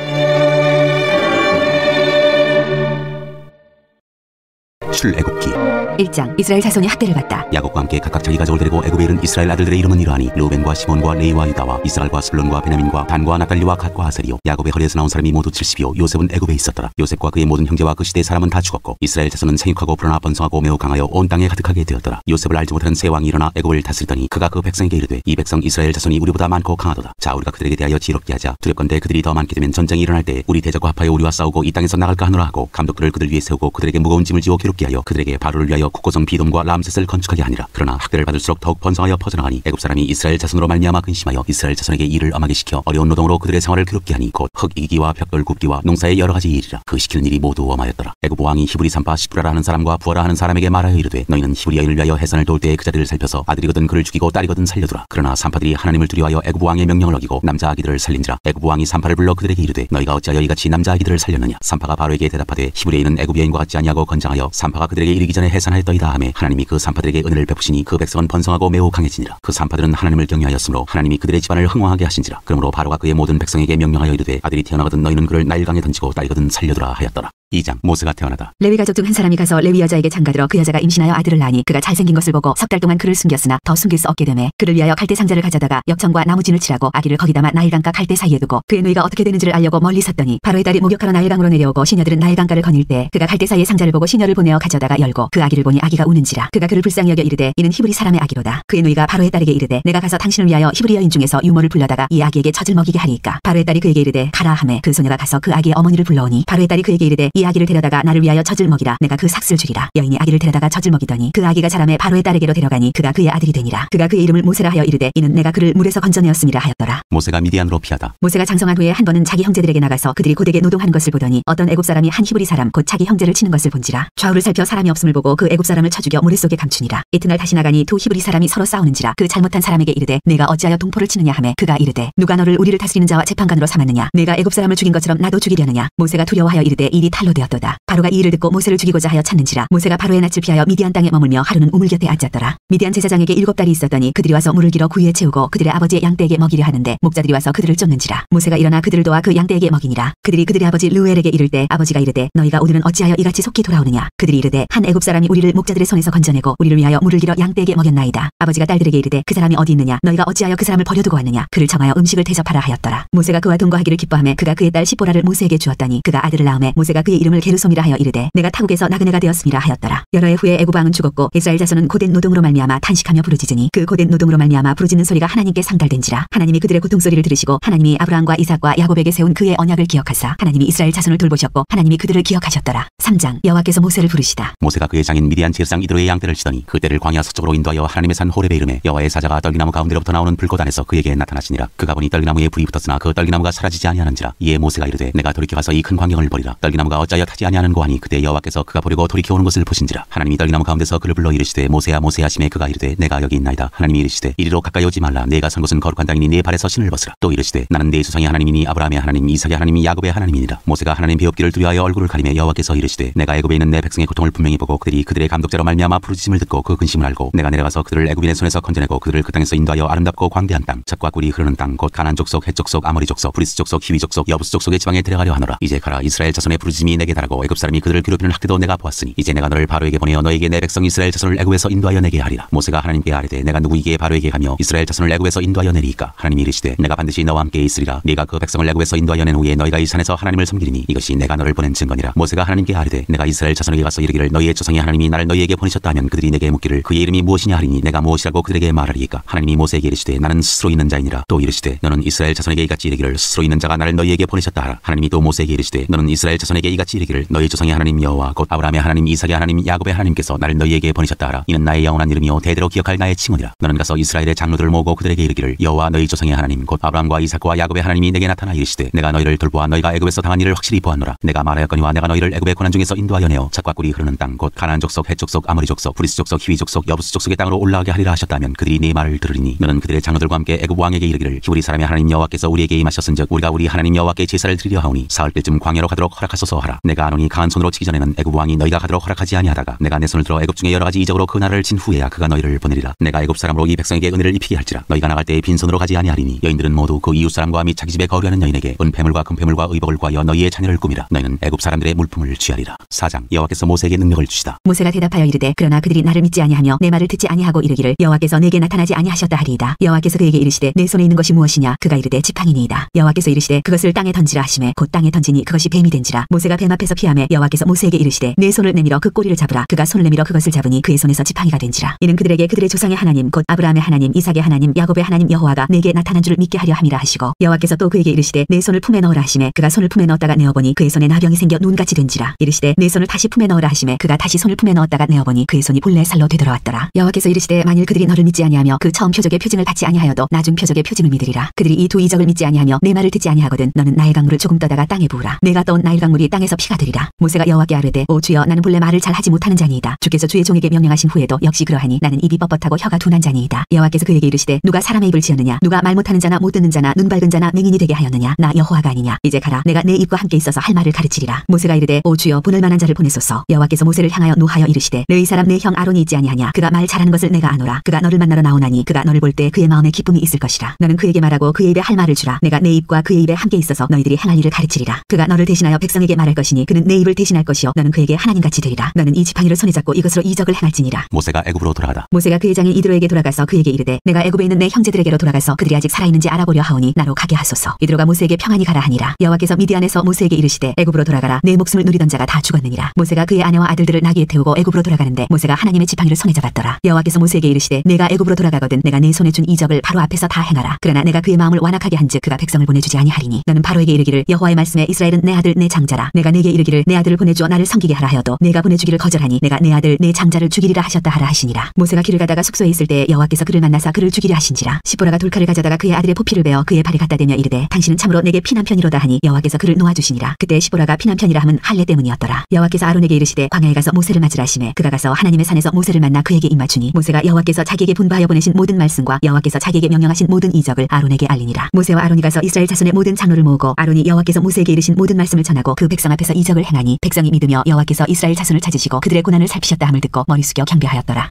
출애굽기 1장. 이스라엘 자손이 학대를 받다. 야곱과 함께 각각 자기 가족을 데리고 애굽에 이른 이스라엘 아들들의 이름은 이러하니 르우벤과 시몬과 레위와 유다와 이스라엘과 술론과 베냐민과 단과 납달리와 갓과 아셀이요. 야곱의 허리에서 나온 사람이 모두 70이요. 요셉은 애굽에 있었더라. 요셉과 그의 모든 형제와 그 시대의 사람은 다 죽었고 이스라엘 자손은 생육하고 불어나 번성하고 매우 강하여 온 땅에 가득하게 되었더라. 요셉을 알지 못하는 새 왕이 일어나 애굽을 다스리더니 그가 그 백성에게 이르되 이 백성 이스라엘 자손이 우리보다 많고 강하도다. 자 우리가 그들에게 대하여 지혜롭게 하자. 두렵건대 그들이 더 많게 되면 전쟁이 일어날 때 우리 대적과 합하여 우리와 싸우고 이 땅에서 나갈까 하노라 하고 감독들을 그들 위에 세우고 그들에게 무거운 짐을 지워 괴롭게 하여 그들에게 바로를 위하여 국고성 비돔과 람셋을 건축하게 하니라. 그러나 학대를 받을수록 더욱 번성하여 퍼져나가니 애굽 사람이 이스라엘 자손으로 말미암아 근심하여 이스라엘 자손에게 일을 엄하게 시켜 어려운 노동으로 그들의 생활을 괴롭게 하니 곧 흙 이기기와 벽돌 굽기와 농사의 여러 가지 일이라. 그 시키는 일이 모두 엄하였더라. 애굽 왕이 히브리 산파 시브라라 하는 사람과 부하라 하는 사람에게 말하여 이르되 너희는 히브리 여인을 위하여 해산을 도울 때에 그 자리를 살펴서 아들이거든 그를 죽이고 딸이거든 살려두라. 그러나 산파들이 하나님을 두려워하여 애굽 왕의 명령을 어기고 남자 아기들을 살린지라. 애굽 왕이 산파를 불러 그들에게 이르되 너희가 어찌하여 이같이 남자 아기들을 살렸느냐. 산파가 바로에게 대답하되 히브리 여인은 애굽 여인과 같지 아니하고 건장하여 산파가 그들에게 이르기 전에 해산하였더이다 하매 하나님이 그 산파들에게 은혜를 베푸시니 그 백성은 번성하고 매우 강해지니라. 그 산파들은 하나님을 경외하였으므로 하나님이 그들의 집안을 흥왕하게 하신지라. 그러므로 바로가 그의 모든 백성에게 명령하여 이르되 아들이 태어나거든 너희는 그를 나일강에 던지고 딸이거든 살려두라 하였더라. 2장. 모세가 태어나다. 레위 가족 중 한 사람이 가서 레위 여자에게 장가들어 그 여자가 임신하여 아들을 낳으니 그가 잘생긴 것을 보고 석 달 동안 그를 숨겼으나 더 숨길 수 없게 되매 그를 위하여 갈대 상자를 가져다가 엽청과 나무진을 칠하고 아기를 거기 담아 나일강가 갈대 사이에 두고 그의 누이가 어떻게 되는지를 알려고 멀리 섰더니 바로의 딸이 목욕하러 나일강으로 내려오고 시녀들은 나일강가를 거닐 때 그가 갈대 사이의 상자를 보고 시녀를 보내어 가져다가 열고 그 아기를 보니 아기가 우는지라. 그가 그를 불쌍히 여겨 이르되 이는 히브리 사람의 아기로다. 그의 누이가 바로의 딸에게 이르되 내가 가서 당신을 위하여 히브리 여인 중에서 유모를 불러다가 이 아기에게 젖을 먹이게 하리이까. 바로의 딸이 그에게 이르되 가라 하매 그 소녀가 가서 그 아기의 어머니를 불러오니 바로의 딸이 그에게 이르되 이 아기를 데려다가 나를 위하여 젖을 먹이라. 내가 그 삭슬 주리라. 여인이 아기를 데려다가 젖을 먹이더니 그 아기가 자라매 바로의 딸에게로 데려가니 그가 그의 아들이 되니라. 그가 그의 이름을 모세라 하여 이르되 이는 내가 그를 물에서 건져내었음이라 하였더라. 모세가 미디안으로 피하다. 모세가 장성한 후에 한 번은 자기 형제들에게 나가서 그들이 고되게 노동하는 것을 보더니 어떤 애굽 사람이 한 히브리 사람 곧 자기 형제를 치는 것을 본지라. 좌우를 살펴 사람이 없음을 보고 그 애굽 사람을 쳐 죽여 모래 속에 감추니라. 이튿날 다시 나가니 두 히브리 사람이 서로 싸우는지라. 그 잘못한 사람에게 이르되 내가 어찌하여 동포를 치느냐 하매 그가 이르되 누가 너를 우리를 다스리는 자와 재판관으로 삼았느냐. 내가 애굽 사람을 죽인 것처럼 나도 죽이려느냐. 모세가 두려워하여 이르되 일이 탈로 되었도다. 바로가 이 일을 듣고 모세를 죽이고자 하여 찾는지라. 모세가 바로의 낯을 피하여 미디안 땅에 머물며 하루는 우물 곁에 앉았더라. 미디안 제사장에게 7달이 있었더니 그들이 와서 물을 길어 구유에 채우고 그들의 아버지의 양떼에게 먹이려 하는데 목자들이 와서 그들을 쫓는지라. 모세가 일어나 그들을 도와 그 양떼에게 먹이니라. 그들이 그들의 아버지 르우엘에게 이를 때 아버지가 이르되 너희가 오늘은 어찌하여 이같이 속히 돌아오느냐. 그들이 이르되 한 애굽 사람이 우리를 목자들의 손에서 건져내고 우리를 위하여 물을 길어 양떼에게 먹였나이다. 아버지가 딸들에게 이르되 그 사람이 어디 있느냐. 너희가 어찌하여 그 사람을 버려두고 왔느냐. 그를 정하여 음식을 대접하라 하였더라. 모세가 그와 동거하기를 기뻐하며 그가 그의 딸 시보라를 모세에게 주었더니 그가 아들을 낳음에 모세가 그의 이름을 게르솜이라 하여 이르되 내가 타국에서 나그네가 되었음이라 하였더라. 여러 해 후에 애굽 왕은 죽었고 이스라엘 자손은 고된 노동으로 말미암아 탄식하며 부르짖으니 그 고된 노동으로 말미암아 부르짖는 소리가 하나님께 상달된지라. 하나님이 그들의 고통 소리를 들으시고 하나님이 아브라함과 이삭과 야곱에게 세운 그의 언약을 기억하사 하나님이 이스라엘 자손을 돌보셨고 하나님이 그들을 기억하셨더라. 3장. 여호와께서 모세를 부르시다. 모세가 그의 장인 미디안 제사장 이드로의 양떼를 치더니 그 떼를 광야 서쪽으로 인도하여 하나님의 산 호렙에 이르매 여호와의 사자가 떨기나무 가운데로부터 나오는 불꽃 안에서 그에게 나타나시니라. 그가 보니 떨기나무에 불이 붙었으나 그 떨기나무가 사라지지 아니하는지라. 이에 모세가 이르되 내가 돌이켜 가서 이 큰 광경을 보리라. 떨기나무가 어찌하여 타지 아니하는고 하니 그때 여호와께서 그가 보려고 돌이켜 오는 것을 보신지라. 하나님이 떨기나무 가운데서 그를 불러 이르시되 모세야 모세야 하시매 그가 이르되 내가 여기 있나이다. 하나님이 이르시되 이리로 가까이 오지 말라. 네가 선 곳은 거룩한 땅이니 네 발에서 신을 벗으라. 또 이르시되 나는 네 조상의 하나님이니 아브라함의 하나님 이삭의 하나님이 야곱의 하나님이니라. 모세가 하나님 배웁기를 두려워하여 얼굴을 가리며 여호와께서 이르시되 내가 애굽에 있는 내 백성의 고통을 분명히 보고 그들이 그들의 감독자로 말미암아 부르짖음을 듣고 그 근심을 알고 내가 내려가서 그들을 애굽인의 손에서 건져내고 그들을 그 땅에서 인도하여 아름답고 광대한 땅 젖과 꿀이 흐르는 땅 곧 가나안 족속 헷 족속 아모리 족속 브리스 족속 히위 족속 여부스 족속의 지방에 데려가려 하노라. 이제 가라. 이스라엘 자손의 부르짖음이 내게 달하고 애굽 사람이 그들을 괴롭히는 학대도 내가 보았으니 이제 내가 너를 바로에게 보내어 너에게 내 백성 이스라엘 자손을 애굽에서 인도하여 내게 하리라. 모세가 하나님께 아뢰되 내가 누구이기에 바로에게 가며 이스라엘 자손을 애굽에서 인도하여 내리이까. 하나님이 이르시되 내가 반드시 너와 함께 있으리라. 네가 그 백성을 애굽에서 인도하여 낸 후에 너희가 이 산에서 하나님을 섬기리니 이것이 내가 너를 보낸 증거니라. 모세가 하나님께 아뢰되 내가 이스라엘 자손에게 가서 이르기를 너희의 조상의 하나님이 나를 너희에게 보내셨다 하면 그들이 내게 묻기를 그의 이름이 무엇이냐 하리니 내가 무엇이라고 그들에게 말하리이까. 하나님이 모세에게 이르시되 나는 스스로 있는 자이니라. 또 이르시되 너는 이스라엘 자손에게 이같이 이르기를 스스로 있는 자가 나를 너희에게 보내셨다 하라. 하나님이 또 모세에게 이르시되 너는 이스라엘 자손에게 이같이 이같이 이르기를 너희 조상의 하나님 여호와 곧 아브라함의 하나님 이삭의 하나님 야곱의 하나님께서 나를 너희에게 보내셨다 하라. 이는 나의 영원한 이름이요 대대로 기억할 나의 칭언이라. 너는 가서 이스라엘의 장로들을 모으고 그들에게 이르기를 여호와 너희 조상의 하나님 곧 아브라함과 이삭과 야곱의 하나님이 내게 나타나 이르시되 내가 너희를 돌보아 너희가 애굽에서 당한 일을 확실히 보았노라. 내가 말하였거니와 내가 너희를 애굽의 고난 중에서 인도하여 내어 젖과 꿀이 흐르는 땅 곧 가나안 족속 헷 족속 아모리 족속 브리스 족속 히위 족속 여부스 족속의 땅으로 올라가게 하리라 하셨다면 그들이 네 말을 들으리니 너는 그들의 장로들과 함께 애굽 왕에게 이르기를 히브리 사람의 하나님 여호와께서 우리에게 임하셨은즉 우리가 우리 하나님 여호와께 제사를 드리려 하오니 사흘길쯤 광야로 가도록 허락하소서 하라. 내가 아노니 강한 손으로 치기 전에는 애굽 왕이 너희가 가도록 허락하지 아니하다가 내가 내 손을 들어 애굽 중에 여러 가지 이적으로 그 나라를 친 후에야 그가 너희를 보내리라. 내가 애굽 사람으로 이 백성에게 은혜를 입히게 할지라. 너희가 나갈 때에 빈손으로 가지 아니하리니 여인들은 모두 그 이웃 사람과 및 자기 집에 거류하는 여인에게 은폐물과 금폐물과 의복을 구하여 너희의 자녀를 꾸미라. 너희는 애굽 사람들의 물품을 취하리라. 4장 여호와께서 모세에게 능력을 주시다. 모세가 대답하여 이르되 그러나 그들이 나를 믿지 아니하며 내 말을 듣지 아니하고 이르기를 여호와께서 내게 나타나지 아니하셨다 하리이다. 여호와께서 그에게 이르시되 내 손에 있는 것이 무엇이냐. 그가 이르되 지팡이니이다. 여호와께서 이르시되 그것을 땅에 던지라 하시매 곧 땅에 던지니 그것이 뱀이 된지라. 모세가 뱀 앞에서 피하매 여호와께서 모세에게 이르시되 내 손을 내밀어 그 꼬리를 잡으라. 그가 손을 내밀어 그것을 잡으니 그의 손에서 지팡이가 된지라. 이는 그들에게 그들의 조상의 하나님 곧 아브라함의 하나님 이삭의 하나님 야곱의 하나님 여호와가 내게 나타난 줄을 믿게 하려 함이라 하시고 여호와께서 또 그에게 이르시되 내 손을 품에 넣으라 하시매 그가 손을 품에 넣었다가 내어보니 그의 손에 나병이 생겨 눈같이 된지라. 이르시되 내 손을 다시 품에 넣으라 하시매 그가 다시 손을 품에 넣었다가 내어보니 그의 손이 본래 살로 되돌아왔더라. 여호와께서 이르시되 만일 그들이 너를 믿지 아니하며 그 처음 표적의 표징을 받지 아니하여도 나중 표적의 표징을 믿으리라. 그들이 이 두 이적을 믿지 아니하며 내 말을 듣지 아니하거든 너는 나일 강물을 조금 떠다가 땅에 부으라. 내가 떠온 나일 강물이 땅에서 피가 되리라. 모세가 여호와께 아뢰되 오 주여 나는 본래 말을 잘 하지 못하는 자니이다. 주께서 주의 종에게 명령하신 후에도 역시 그러하니 나는 입이 뻣뻣하고 혀가 둔한 자니이다. 여호와께서 그에게 이르시되 누가 사람의 입을 지었느냐. 누가 말 못하는 자나 못 듣는 자나 눈 밝은 자나 맹인이 되게 하였느냐. 나 여호와가 아니냐. 이제 가라. 내가 내 입과 함께 있어서 할 말을 가르치리라. 모세가 이르되 오 주여 보낼 만한 자를 보내소서. 여호와께서 모세를 향하여 노하여 이르시되 너희 사람 내 형 아론이 있지 아니하냐. 그가 말 잘하는 것을 내가 아노라. 그가 너를 만나러 나오나니 그가 너를 볼 때 그의 마음에 기쁨이 있을 것이라. 너는 그에게 말하고 그의 입에 할 말을 주라. 내가 내 입과 그의 입에 함께 있어서 너희들이 행할 일을 가르치리라. 그가 너를 대신하여 백성에게 말할 것이니 그는 내 입을 대신할 것이요 너는 그에게 하나님같이 되리라. 너는 이 지팡이를 손에 잡고 이것으로 이적을 행할지니라. 모세가 애굽으로 돌아가다. 모세가 그의 장인 이드로에게 돌아가서 그에게 이르되 내가 애굽에 있는 내 형제들에게로 돌아가서 그들이 아직 살아있는지 알아보려 하오니 나로 가게 하소서. 이드로가 모세에게 평안히 가라 하니라. 여호와께서 미디안에서 모세에게 이르시되 애굽으로 돌아가라. 내 목숨을 누리던 자가 다 죽었느니라. 모세가 그의 아내와 아들들을 나귀에 태우고 애굽으로 돌아가는데 모세가 하나님의 지팡이를 손에 잡았더라. 여호와께서 모세에게 이르시되 내가 애굽으로 돌아가거든 내가 내 손에 준 이적을 바로 앞에서 다 행하라. 그러나 내가 그의 마음을 완악하게 한즉 그가 백성을 보내주지 아니하리니 너는 바로에게 이르기를 여호와의 말씀에 이스라엘은 내 아들 내 장자라. 내가 내게 이르기를 내 아들을 보내주어 나를 섬기게 하라 하여도 내가 보내주기를 거절하니 내가 내 아들 내 장자를 죽이리라 하셨다 하라 하시니라. 모세가 길을 가다가 숙소에 있을 때 여호와께서 그를 만나사 그를 죽이려 하신지라. 시보라가 돌칼을 가져다가 그의 아들의 포피를 베어 그의 발에 갖다 대며 이르되 당신은 참으로 내게 피난편이로다 하니 여호와께서 그를 놓아주시니라. 그때 시보라가 피난편이라 함은 할례 때문이었더라. 여호와께서 아론에게 이르시되 광야에 가서 모세를 맞으라 하시매 그가 가서 하나님의 산에서 모세를 만나 그에게 입맞추니 모세가 여호와께서 자기에게 분부하여 보내신 모든 말씀과 여호와께서 자기에게 명령하신 모든 이적을 아론에게 알리니라. 모세와 아론이 가서 이스라엘 자손의 모든 장로를 모으고 아론이 여호와께서 모세에게 이르신 모든 말씀을 전하고 그 백성 앞에서 이적을 행하니 백성이 믿으며 여호와께서 이스라엘 자손을 찾으시고 그들의 고난을 살피셨다 함을 듣고 머리 숙여 경배하였더라.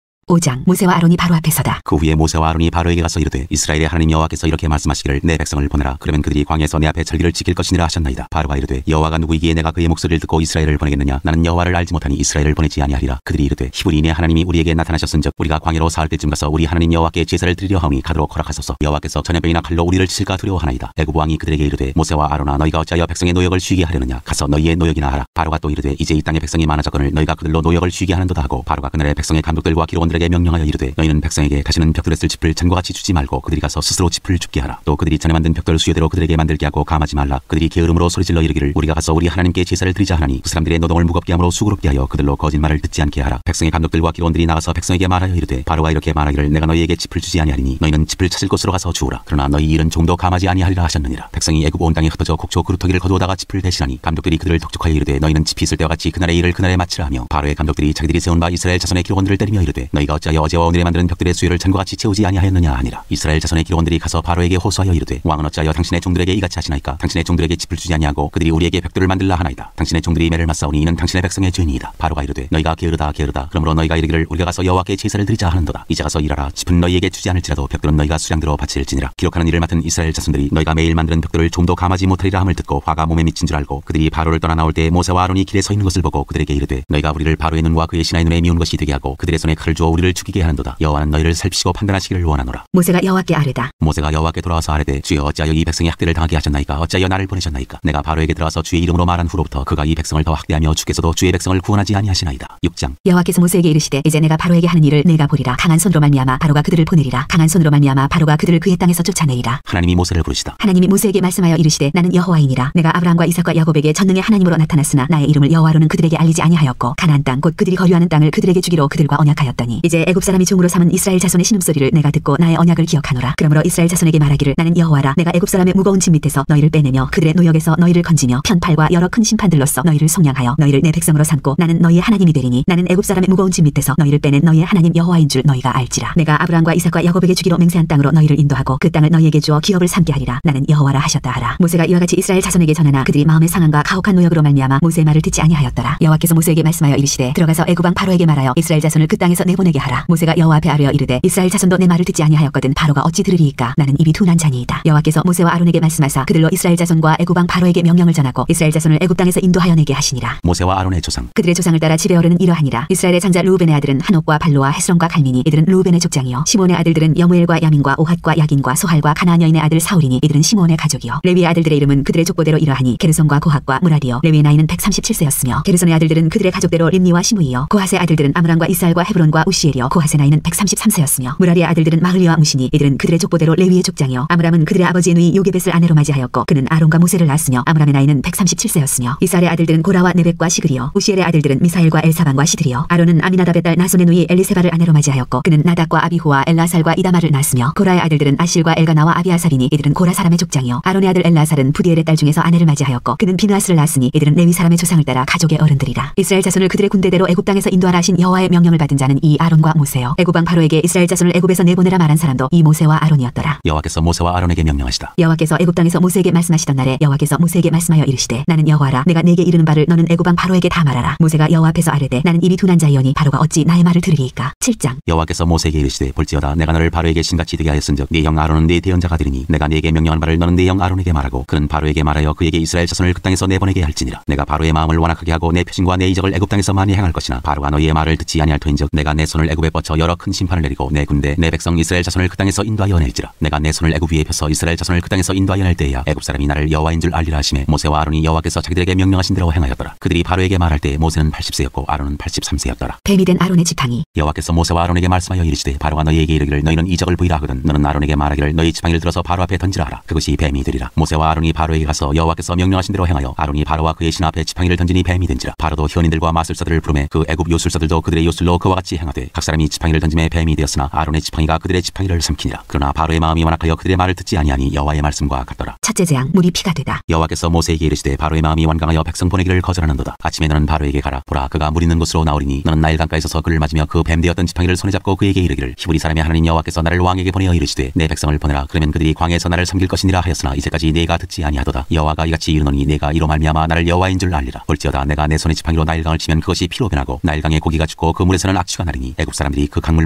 5장 모세와 아론이 바로 앞에 서다. 그 후에 모세와 아론이 바로에게 가서 이르되 이스라엘의 하나님 여호와께서 이렇게 말씀하시기를 내 백성을 보내라. 그러면 그들이 광야에서 내 앞에 절기를 지킬 것이니라 하셨나이다. 바로가 이르되 여호와가 누구이기에 내가 그의 목소리를 듣고 이스라엘을 보내겠느냐. 나는 여호와를 알지 못하니 이스라엘을 보내지 아니하리라. 그들이 이르되 히브리인의 하나님이 우리에게 나타나셨은즉 우리가 광야로 사흘 때쯤 가서 우리 하나님 여호와께 제사를 드리려 하오니 가도록 허락하소서. 여호와께서 전염병이나 칼로 우리를 치실까 두려워하나이다. 애굽 왕이 그들에게 이르되 모세와 아론아 너희가 어찌하여 백성의 노역을 쉬게 하려느냐. 가서 너희의 노역이나 하라. 바로가 또 이르되 이제 이 땅의 백성이 많아졌거늘 너희가 그들로 노역을 쉬게 하는도다 하고 바로가 그날의 백성의 감독들과 기록원들에게 명령하여 이르되 너희는 백성에게 다시는 벽돌에 쓸 짚을 전과 같이 주지 말고 그들이 가서 스스로 짚을 줍게 하라. 또 그들이 전에 만든 벽돌 수요대로 그들에게 만들게 하고 감하지 말라. 그들이 게으름으로 소리질러 이르기를 우리가 가서 우리 하나님께 제사를 드리자 하나니 그 사람들의 노동을 무겁게 함으로 수고롭게 하여 그들로 거짓말을 듣지 않게 하라. 백성의 감독들과 기록원들이 나가서 백성에게 말하여 이르되 바로가 이렇게 말하기를 내가 너희에게 짚을 주지 아니하리니 너희는 짚을 찾을 곳으로 가서 주우라. 그러나 너희 일은 좀도 감하지 아니하리라 하셨느니라. 백성이 애굽 온 땅에 흩어져 곡조 그루터기를 거두어다가 짚을 대신하니 감독들이 그들을 독촉하여 이르되 너희는 짚이 있을 때와 같이 그날의 일을 그날에 마치라 하며 바로의 감독들이 자기들이 세운 바 이스라엘 자손의 기록원들을 때리며 이르되 너희가 어찌하여 어제와 오늘에 만드는 벽돌의 수요를 전과 같이 채우지 아니하였느냐 하니라. 이스라엘 자손의 기록원들이 가서 바로에게 호소하여 이르되 왕은 어찌하여 당신의 종들에게 이같이 하시나이까. 당신의 종들에게 짚을 주지 아니하고 그들이 우리에게 벽돌을 만들라 하나이다. 당신의 종들이 매를 맞사오니 이는 당신의 백성의 죄니이다. 바로가 이르되 너희가 게으르다 게으르다. 그러므로 너희가 이르기를 우리가 가서 여호와께 제사를 드리자 하는도다. 이제 가서 일하라. 짚은 너희에게 주지 않을지라도 벽돌은 너희가 수량대로 바칠지니라. 기록하는 일을 맡은 이스라엘 자손들이 너희가 매일 만드는 벽돌을 좀도 감하지 못하리라 함을 듣고 화가 몸에 미친 줄 알고 그들이 바로를 떠나 나올 때 모세와 아론이 길에 서 있는 것을 보고 그들에게 이르되 너희가 우리를 바로의 눈과 그의 신하의 눈에 미운 것이 되게 하고 그들의 손에 칼을 주어 우리를 죽이게 하는도다. 여호와는 너희를 살피시고 판단하시기를 원하노라. 모세가 여호와께 아뢰다. 모세가 여호와께 돌아와서 아뢰되 주여 어찌하여 이 백성이 학대를 당하게 하셨나이까? 어찌하여 나를 보내셨나이까? 내가 바로에게 들어가서 주의 이름으로 말한 후로부터 그가 이 백성을 더 학대하며 주께서도 주의 백성을 구원하지 아니하시나이다. 6장. 여호와께서 모세에게 이르시되 이제 내가 바로에게 하는 일을 내가 보리라. 강한 손으로 말미암아 바로가 그들을 보내리라. 강한 손으로 말미암아 바로가 그들을 그의 땅에서 쫓아내리라. 하나님이 모세를 부르시다. 하나님이 모세에게 말씀하여 이르시되 나는 여호와이니라. 내가 아브라함과 이삭과 야곱에게 전능의 하나님으로 나타났으나 나의 이름을 여호와로는 그들에게 알리지 아니하였고 가나안 땅 곧 그들이 거류하는 땅을 그들에게 주기로 그들과 언약하였더니 이제 애굽 사람이 종으로 삼은 이스라엘 자손의 신음소리를 내가 듣고 나의 언약을 기억하노라. 그러므로 이스라엘 자손에게 말하기를 나는 여호와라. 내가 애굽 사람의 무거운 짐 밑에서 너희를 빼내며 그들의 노역에서 너희를 건지며 편팔과 여러 큰 심판들로서 너희를 속량하여 너희를 내 백성으로 삼고 나는 너희의 하나님이 되리니 나는 애굽 사람의 무거운 짐 밑에서 너희를 빼낸 너희의 하나님 여호와인 줄 너희가 알지라. 내가 아브라함과 이삭과 야곱에게 주기로 맹세한 땅으로 너희를 인도하고 그 땅을 너희에게 주어 기업을 삼게 하리라. 나는 여호와라 하셨다 하라. 모세가 이와 같이 이스라엘 자손에게 전하나 그들이 마음의 상한과 가혹한 노역으로 말미암아 모세의 말을 듣지 아니하였더라. 여호와께서 모세에게 말씀하여 이르시되 들어가서 애굽 왕 바로에게 말하여 이스라엘 자손을 그 땅에서 내보내게 하라. 모세가 여호와 앞에 아뢰어 이르되 이스라엘 자손도 내 말을 듣지 아니하였거든 바로가 어찌 들으리이까? 나는 입이 둔한 자니이다. 여호와께서 모세와 아론에게 말씀하사 그들로 이스라엘 자손과 애굽 왕 바로에게 명령을 전하고 이스라엘 자손을 애굽 땅에서 인도하여 내게 하시니라. 모세와 아론의 조상. 그들의 조상을 따라 집에 오르는 이러하니라. 이스라엘의 장자 루우벤의 아들은 한옥과 발로와 헤스론과 갈미니 이들은 루우벤의 족장이요. 시몬의 아들들은 여무엘과 야민과 오핫과 야긴과 소할과 가나안 여인의 아들 사울이니 이들은 시몬의 가족이요. 레위의 아들들의 이름은 그들의 족보대로 이러하니 게르손과 고핫과 무라디요. 레위의 나이는 137세였으며 게르손의 아들들은 그들의 가족대로 림니와 시므이요. 고핫의 아들들은 아므람과 이스알과 헤브론과 우시엘이요. 고핫의 나이는 133세였으며 무라리의 아들들은 마흘리와 무시니 이들은 그들의 족보대로 레위의 족장이요. 아므람은 그들의 아버지의 누이 요게벳을 아내로 맞이하였고 그는 아론과 모세를 낳았으며 아므람의 나이는 137세였으며 이스알의 아들들은 고라와 네벡과 시그리요. 우시엘의 아들들은 미사엘과 엘사반과 시드리요. 아론은 아미나답의 딸 나손의 누이 엘리세바를 아내로 맞이하였고 그는 나답과 아비후와 엘라살과 이다마를 낳았으며 고라의 아들들은 아실과 엘가나와 아비아살이니 이들은 고라 사람의 족장이요. 아론의 아들 엘라살은 부디엘의 딸 중에서 아내를 맞이하였고 그는 비느하스를 낳았으니 이들은 레위 사람의 조상을 따라 가족의 어른들이라. 이스라엘 자손을 그들의 군대대로 애굽 땅에서 인도하라 하신 여호와의 명령을 받은 자는 이 아론과 모세요. 애굽 왕 바로에게 이스라엘 자손을 애굽에서 내보내라 말한 사람도 이 모세와 아론이었더라. 여호와께서 모세와 아론에게 명령하시다. 여호와께서 애굽 땅에서 모세에게 말씀하시던 날에 여호와께서 모세에게 말씀하여 이르시되 나는 여호와라. 내가 내게 이르는 바를 너는 애굽 왕 바로에게 다 말하라. 모세가 여호와 앞에서 아뢰되 나는 입이 둔한 자이오니 바로가 어찌 나의 말을 들으리이까? 7장. 여호와께서 모세에게 이르시되 볼지어다 내가 너를 바로에게 신같이 되게 하였은즉 네 형 아론은 네 대언자가 되리니 내가 네게 명령한 바를 너는 네 형 아론에게 말하고 그는 바로에게 말하여 그에게 이스라엘 자손을 그 땅에서 내보내게 할지니라. 내가 바로의 마음을 완악하게 하고 내 표징과 내 이적을 애굽 땅에서 많이 행할 것이나 바로가 너희의 말을 듣지 아니할 터인즉 내가 내 손을 애굽에 뻗쳐 여러 큰 심판을 내리고 내 군대 내 백성 이스라엘 자손을 그 땅에서 인도하여 낼지라. 내가 내 손을 애굽 위에 펴서 이스라엘 자손을 그 땅에서 인도하여 낼 때야 애굽 사람이 나를 여호와인 줄 알리라 하시매 모세와 아론이 여호와께서 자기들에게 명령하신 대로 행하였더라. 그들이 바로에게 말할 때 모세는 80세였고 아론은 83세였더라. 뱀이 된 아론의 지팡이. 여호와께서 모세와 아론에게 말씀하여 이르시되 바로가 너희에게 이르기를 너희는 이적을 보이라 하거든 너는 아론에게 말하기를 너희 지팡이를 들어서 바로 앞에 던지라 하라. 그것이 뱀이 되리라. 모세와 아론이 바로에게 가서 여호와께서 명령하신 대로 행하여 아론이 바로와 그의 신 앞에 지팡이를 던지니 뱀이 된지라. 바로도 현인들과 마술사들을 부르매 그 애굽 요술사들도 그들의 요술로 그와 같이 행하되 각 사람이 지팡이를 던짐에 뱀이 되었으나 아론의 지팡이가 그들의 지팡이를 삼키니라. 그러나 바로의 마음이 완악하여 그들의 말을 듣지 아니하니 여호와의 말씀과 같더라. 첫째 재앙 물이 피가 되다. 여호와께서 모세에게 이르시되 바로의 마음이 완강하여 백성 보내기를 거절하는도다. 아침에 너는 바로에게 가라. 보라 그가 물 있는 곳으로 나오리니 너는 나일 강가에 서서 그를 맞으며 그 뱀 되었던 지팡이를 손에 잡고 그에게 이르기를 히브리 사람의 하나님 여호와께서 나를 왕에게 보내어 이르시되 내 백성을 보내라. 그러면 그들이 광야에서 나를 섬길 것이니라 하였으나 이제까지 내가 듣지 아니하도다. 여호와가 이같이 이르노니 내가 이로 말미암아 나를 여호와인 줄 알리라. 볼지어다 내가 내 손에 지팡이로 나일강을 치면 그것이 피로 변하고 나일강의 고기가 죽고 그 물에서는 악취가 나리니 애굽 사람들이 그 강물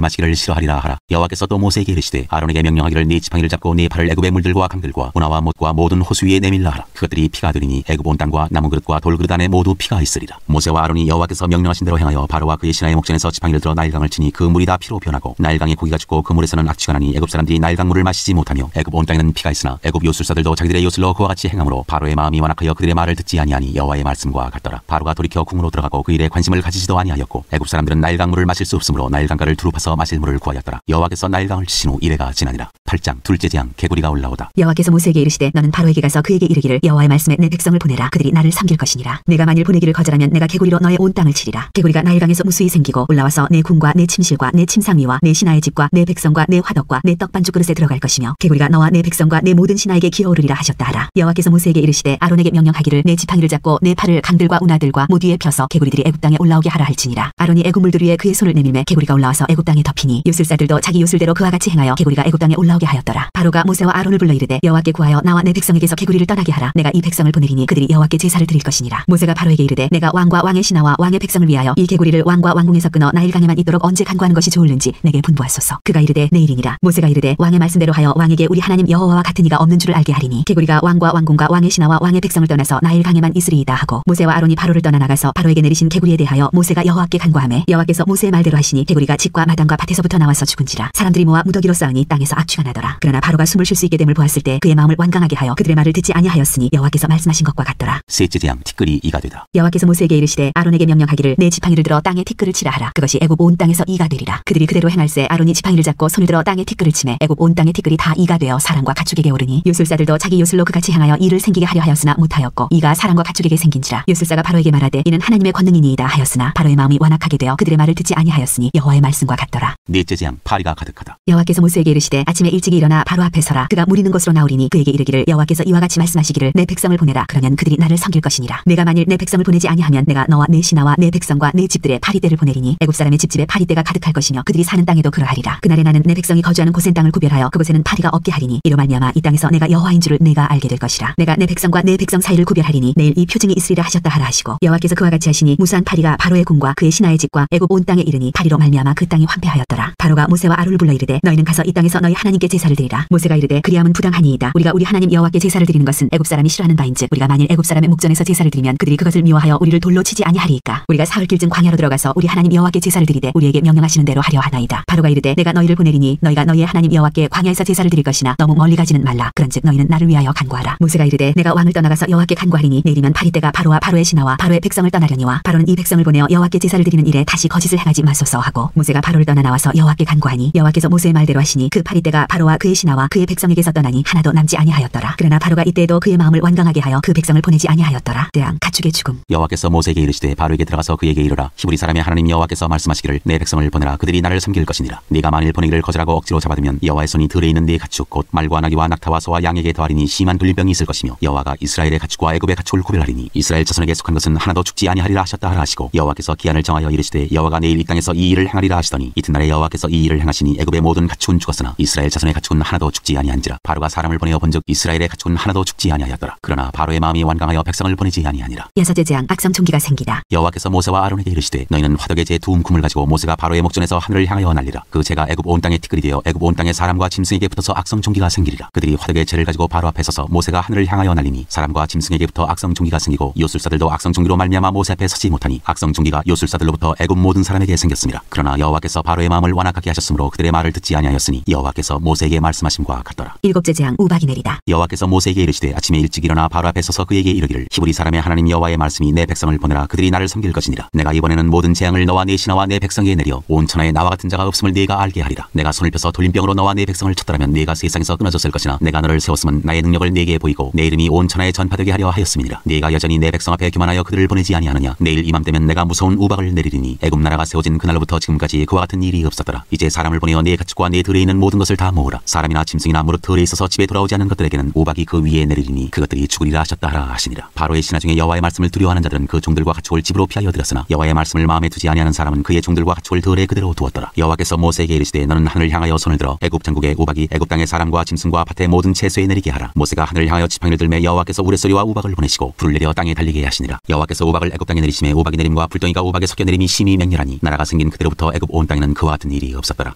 마시기를 싫어하리라 하라. 여호와께서 또 모세에게 이르시되 아론에게 명령하기를 네 지팡이를 잡고 네 팔을 애굽의 물들과 강들과 운하와 못과 모든 호수 위에 내밀라 하라. 그것들이 피가 되리니 애굽 온 땅과 나무 그릇과 돌 그릇 안에 모두 피가 있으리라. 모세와 아론이 여호와께서 명령하신 대로 행하여 바로와 그의 신하의 목전에서 지팡이를 들어 나일강을 치니 그 물이 다 피로 변하고 나일강의 고기가 죽고 그 물에서는 악취가 나니 애굽 사람들이 나일강 물을 마시지 못하며 애굽 온 땅에는 피가 있으나 애굽 요술사들도 자기들의 요술로 그와 같이 행함으로 바로의 마음이 완악하여 그들의 말을 듣지 아니하니 여호와의 말씀과 같더라. 바로가 돌이켜 궁으로 들어가고 그 일에 관심을 가지지도 아니하였고 애굽 사람들은 나일강 물을 마실 수 없으므로 나일강가를 두루 파서 마실 물을 구하였더라. 여호와께서 나일강을 치신 후 이래가 지나니라. 8장. 둘째 재앙 개구리가 올라오다. 여호와께서 모세에게 이르시되 너는 바로에게 가서 그에게 이르기를 여호와의 말씀에 내 백성을 보내라. 그들이 나를 섬길 것이니라. 내가 만일 보내기를 거절하면 내가 개구리로 너의 온 땅을 치리라. 개구리가 나일강에서 무수히 생기고 올라와서 내 궁과 내 침실과 내 침상 위와 내 신하의 집과 내 백성과 내 화덕과 내 떡반죽 그릇에 들어갈 것이며 개구리가 너와 내 백성과 내 모든 신하에게 기어오르리라 하셨다 하라. 여호와께서 모세에게 이르시되 아론에게 명령하기를 내 지팡이를 잡고 내 팔을 강들과 운하들과 모두 위에 펴서 개구리들이 애굽 땅에 올라오게 하라 할지니라. 아론이 애굽 물들 위에 그의 손을 내밀매 개구리가 올라와서 애굽 땅에 덮이니 요술사들도 자기 요술대로 그와 같이 행하여 개구리가 애굽 땅에 올라오게 하였더라. 바로가 모세와 아론을 불러 이르되 여호와께 구하여 나와 내 백성에게서 개구리를 떠나게 하라. 내가 이 백성을 보내리니 그들이 여호와께 제사를 드릴 것이니라. 모세가 바로에게 이르되 내가 왕과 왕의 신하와 왕의 백성을 위하여 이 개구리를 왕과 왕궁에서 끊어 나일강에만 있도록 언제 간구하는 것이 좋을는지 내게 분부하소서. 그가 이르되 내일이니라. 모세가 이르되 왕의 말씀대로 하여 왕에게 우리 하나님 여호와와 같은 이가 없는 줄을 알게 하리니 개구리가 왕과 왕궁과 왕의 신하와 왕의 백성을 떠나서 나일강에만 있으리이다 하고 모세와 아론이 바로를 떠나 나가서 바로에게 내리신 개구리에 대하여 모세가 여호와께 간구하매 여호와께서 모세의 말대로 하시니 하니 개구리가 집과 마당과 밭에서부터 나와서 죽은지라. 사람들이 모아 무더기로 싸우니 땅에서 악취가 나더라. 그러나 바로가 숨을 쉴 수 있게 됨을 보았을 때 그의 마음을 완강하게 하여 그들의 말을 듣지 아니하였으니 여호와께서 말씀하신 것과 같더라. 셋째 재앙 티끌이 이가 되다. 여호와께서 모세에게 이르시되 아론에게 명령하기를 내 지팡이를 들어 땅에 티끌을 치라 하라. 그것이 애굽 온 땅에서 이가 되리라. 그들이 그대로 행할세 아론이 지팡이를 잡고 손을 들어 땅에 티끌을 치매 애굽 온 땅의 티끌이 다 이가 되어 사람과 가축에게 오르니 요술사들도 자기 요술로 그같이 행하여 이를 생기게 하려 하였으나 못하였고 이가 사람과 가축에게 생긴지라. 요술사가 바로에게 말하되 이는 하나님의 권능이니이다 하였으나 바로의 마음이 완악하게 되어 그들의 말을 듣지 아니하였으니 여호와의 말씀과 같더라. 넷째 재앙 파리가 가득하다. 여호와께서 모세에게 이르시되 아침에 일찍이 일어나 바로 앞에 서라. 그가 물 있는 곳으로 나오리니 그에게 이르기를 여호와께서 이와 같이 말씀하시기를 내 백성을 보내라. 그러면 그들이 나를 섬길 것이니라. 내가 만일 내 백성을 보내지 아니하면 내가 너와 내 신하와 내 백성과 내 집들의 파리떼를 보내리니 애굽 사람의 집집에 파리떼가 가득할 것이며 그들이 사는 땅에도 그러하리라. 그날에 나는 내 백성이 거주하는 고센 땅을 구별하여 그곳에는 파리가 없게 하리니 이로 말미암아 이 땅에서 내가 여호와인 줄을 내가 알게 될 것이라. 내가 내 백성과 내 백성 사이를 구별하리니 내일 이 표징이 있으리라 하셨다 하라 하시고 여호와께서 그와 같이 하시니 무수한 파리가 바로의 궁과 그의 신하의 집과 애굽 온 땅에 이르니 파리로 말미암아 그 땅이 황폐하였더라. 바로가 모세와 아론을 불러 이르되 너희는 가서 이 땅에서 너희 하나님께 제사를 드리라. 모세가 이르되 그리함은 부당하니이다. 우리가 우리 하나님 여호와께 제사를 드리는 것은 애굽 사람이 싫어하는 바인즉 우리가 만일 애굽 사람의 목전에서 제사를 드리면 그들이 그것을 미워하여 우리를 돌로 치지 아니하리이까. 우리가 사흘길쯤 광야로 들어가서 우리 하나님 여호와께 제사를 드리되 우리에게 명령하시는 대로 하려 하나이다. 바로가 이르되 내가 너희를 보내리니 너희가 너희의 하나님 여호와께 광야에서 제사를 드릴 것이나 너무 멀리 가지는 말라. 그런즉 너희는 나를 위하여 간구하라. 모세가 이르되 내가 왕을 떠나가서 여호와께 간구하리니 내일이면 파리떼가 바로와 바로의 신하와 바로의 백성을 떠나려니와 바로는 이 백성을 보내어 여호와께 제사를 드리는 일에 다시 거짓을 행하지 마소서 하고 모세가 바로를 떠나 나와서 여호와께 간구하니 여호와께서 모세의 말대로 하시니 그 파리떼가 바로와 그의 신하와 그의 백성에게서 떠나니 하나도 남지 아니하였더라. 그러나 바로가 이때에도 그의 마음을 완강하게 하여 그 백성을 보내지 아니하였더라. 대왕 가축의 죽음. 여호와께서 모세에게 이르시되 바로에게 들어가서 그에게 이르라. 히브리 사람의 하나님 여호와께서 말씀하시기를 내 백성을 보내라. 그들이 나를 섬길 것이니라. 네가 만일 보내기를 거절하고 억지로 잡아두면 여호와의 손이 들에 있는 네 가축 곧 말과 나귀와 낙타와 소와 양에게 더하리니 심한 돌림병이 있을 것이며 여호와가 이스라엘의 가축과 애굽의 가축을 구별하리니 이스라엘 자손에게 속한 것은 하나도 죽지 아니하리라 하셨다 하라 하시고 여호와께서 기한을 정하여 이르시되 여호와가 내일 이 땅에서 이 일을 행하리라 하시더니 이튿날에 여호와께서 이 일을 행하시니 애굽의 모든 가축은 죽었으나 이스라엘 자손의 가축은 하나도 죽지 아니한지라. 바로가 사람을 보내어 본즉 이스라엘의 가축은 하나도 죽지 아니하였더라. 그러나 바로의 마음이 완강하여 백성을 보내지 아니하니라. 여섯째 재앙 악성 총기가 생기다. 여호와께서 모세와 아론에게 이르시되 너희는 화덕의 재 두 움큼을 가지고 모세가 바로의 목전에서 하늘을 향하여 날리라. 그 재가 애굽 온 땅에 티끌이 되어 애굽 온 땅의 사람과 짐승에게 붙어서 악성 총기가 생기리라. 그들이 화덕의 재를 가지고 바로 앞에 서서 모세가 하늘을 향하여 날리니 사람과 짐승에게부터 악성 총기가 생기고 요술사들도 악성 총기로 말미암아 모세 앞에 서지 못하니 악성 총기가 요술사들로부터 애굽 모든 사람에게 생겼습니다. 그러나 여호와께서 바로의 마음을 완악하게 하셨으므로 그들의 말을 듣지 아니하였으니 여호와께서 모세에게 말씀하심과 같더라. 일곱째 재앙 우박이 내리다. 여호와께서 모세에게 이르시되 아침에 일찍 일어나 바로 앞에 서서 그에게 이르기를 히브리 사람의 하나님 여호와의 말씀이 내 백성을 보내라. 그들이 나를 섬길 것이니라. 내가 이번에는 모든 재앙을 너와 내 신하와 내 백성에게 내려 온 천하에 나와 같은 자가 없음을 네가 알게 하리라. 내가 손을 펴서 돌림병으로 너와 내 백성을 쳤더라면 네가 세상에서 끊어졌을 것이나 내가 너를 세웠으면 나의 능력을 네게 보이고 내 이름이 온 천하에 전파되게 하려 하였음이니라. 네가 여전히 내 백성 앞에 교만하여 그들을 보내지 아니하느냐. 내일 이맘때면 내가 무서운 우박을 내리리니 애굽 나라가 세워진 그날로부터 지금까지 그와 같은 일이 없었더라. 이제 사람을 보내어 네 가축과 네 들에 있는 모든 것을 다 모으라. 사람이나 짐승이나 무릇 들에 있어서 집에 돌아오지 않는 것들에게는 우박이 그 위에 내리리니 그것들이 죽으리라 하셨다 하라 하시니라. 바로의 신하 중에 여호와의 말씀을 두려워하는 자들은 그 종들과 가축을 집으로 피하여 들었으나 여호와의 말씀을 마음에 두지 아니하는 사람은 그의 종들과 가축을 들에 그대로 두었더라. 여호와께서 모세에게 이르시되 너는 하늘을 향하여 손을 들어 애굽 전국의 우박이 애굽 땅의 사람과 짐승과 밭의 모든 채소에 내리게 하라. 모세가 하늘을 향하여 지팡이를 들매 여호와께서 우레소리와 우박을 보내시고 불을 내려 땅에 달리게 하시니라. 여호와께서 우박을 애굽 땅에 내리심에 우박이 내림과 불덩이가 우박에 섞여 내림이 심히 맹렬하니 나라가 생긴 그때로부터 애굽 온 땅에는 그와 같은 일이 없었더라.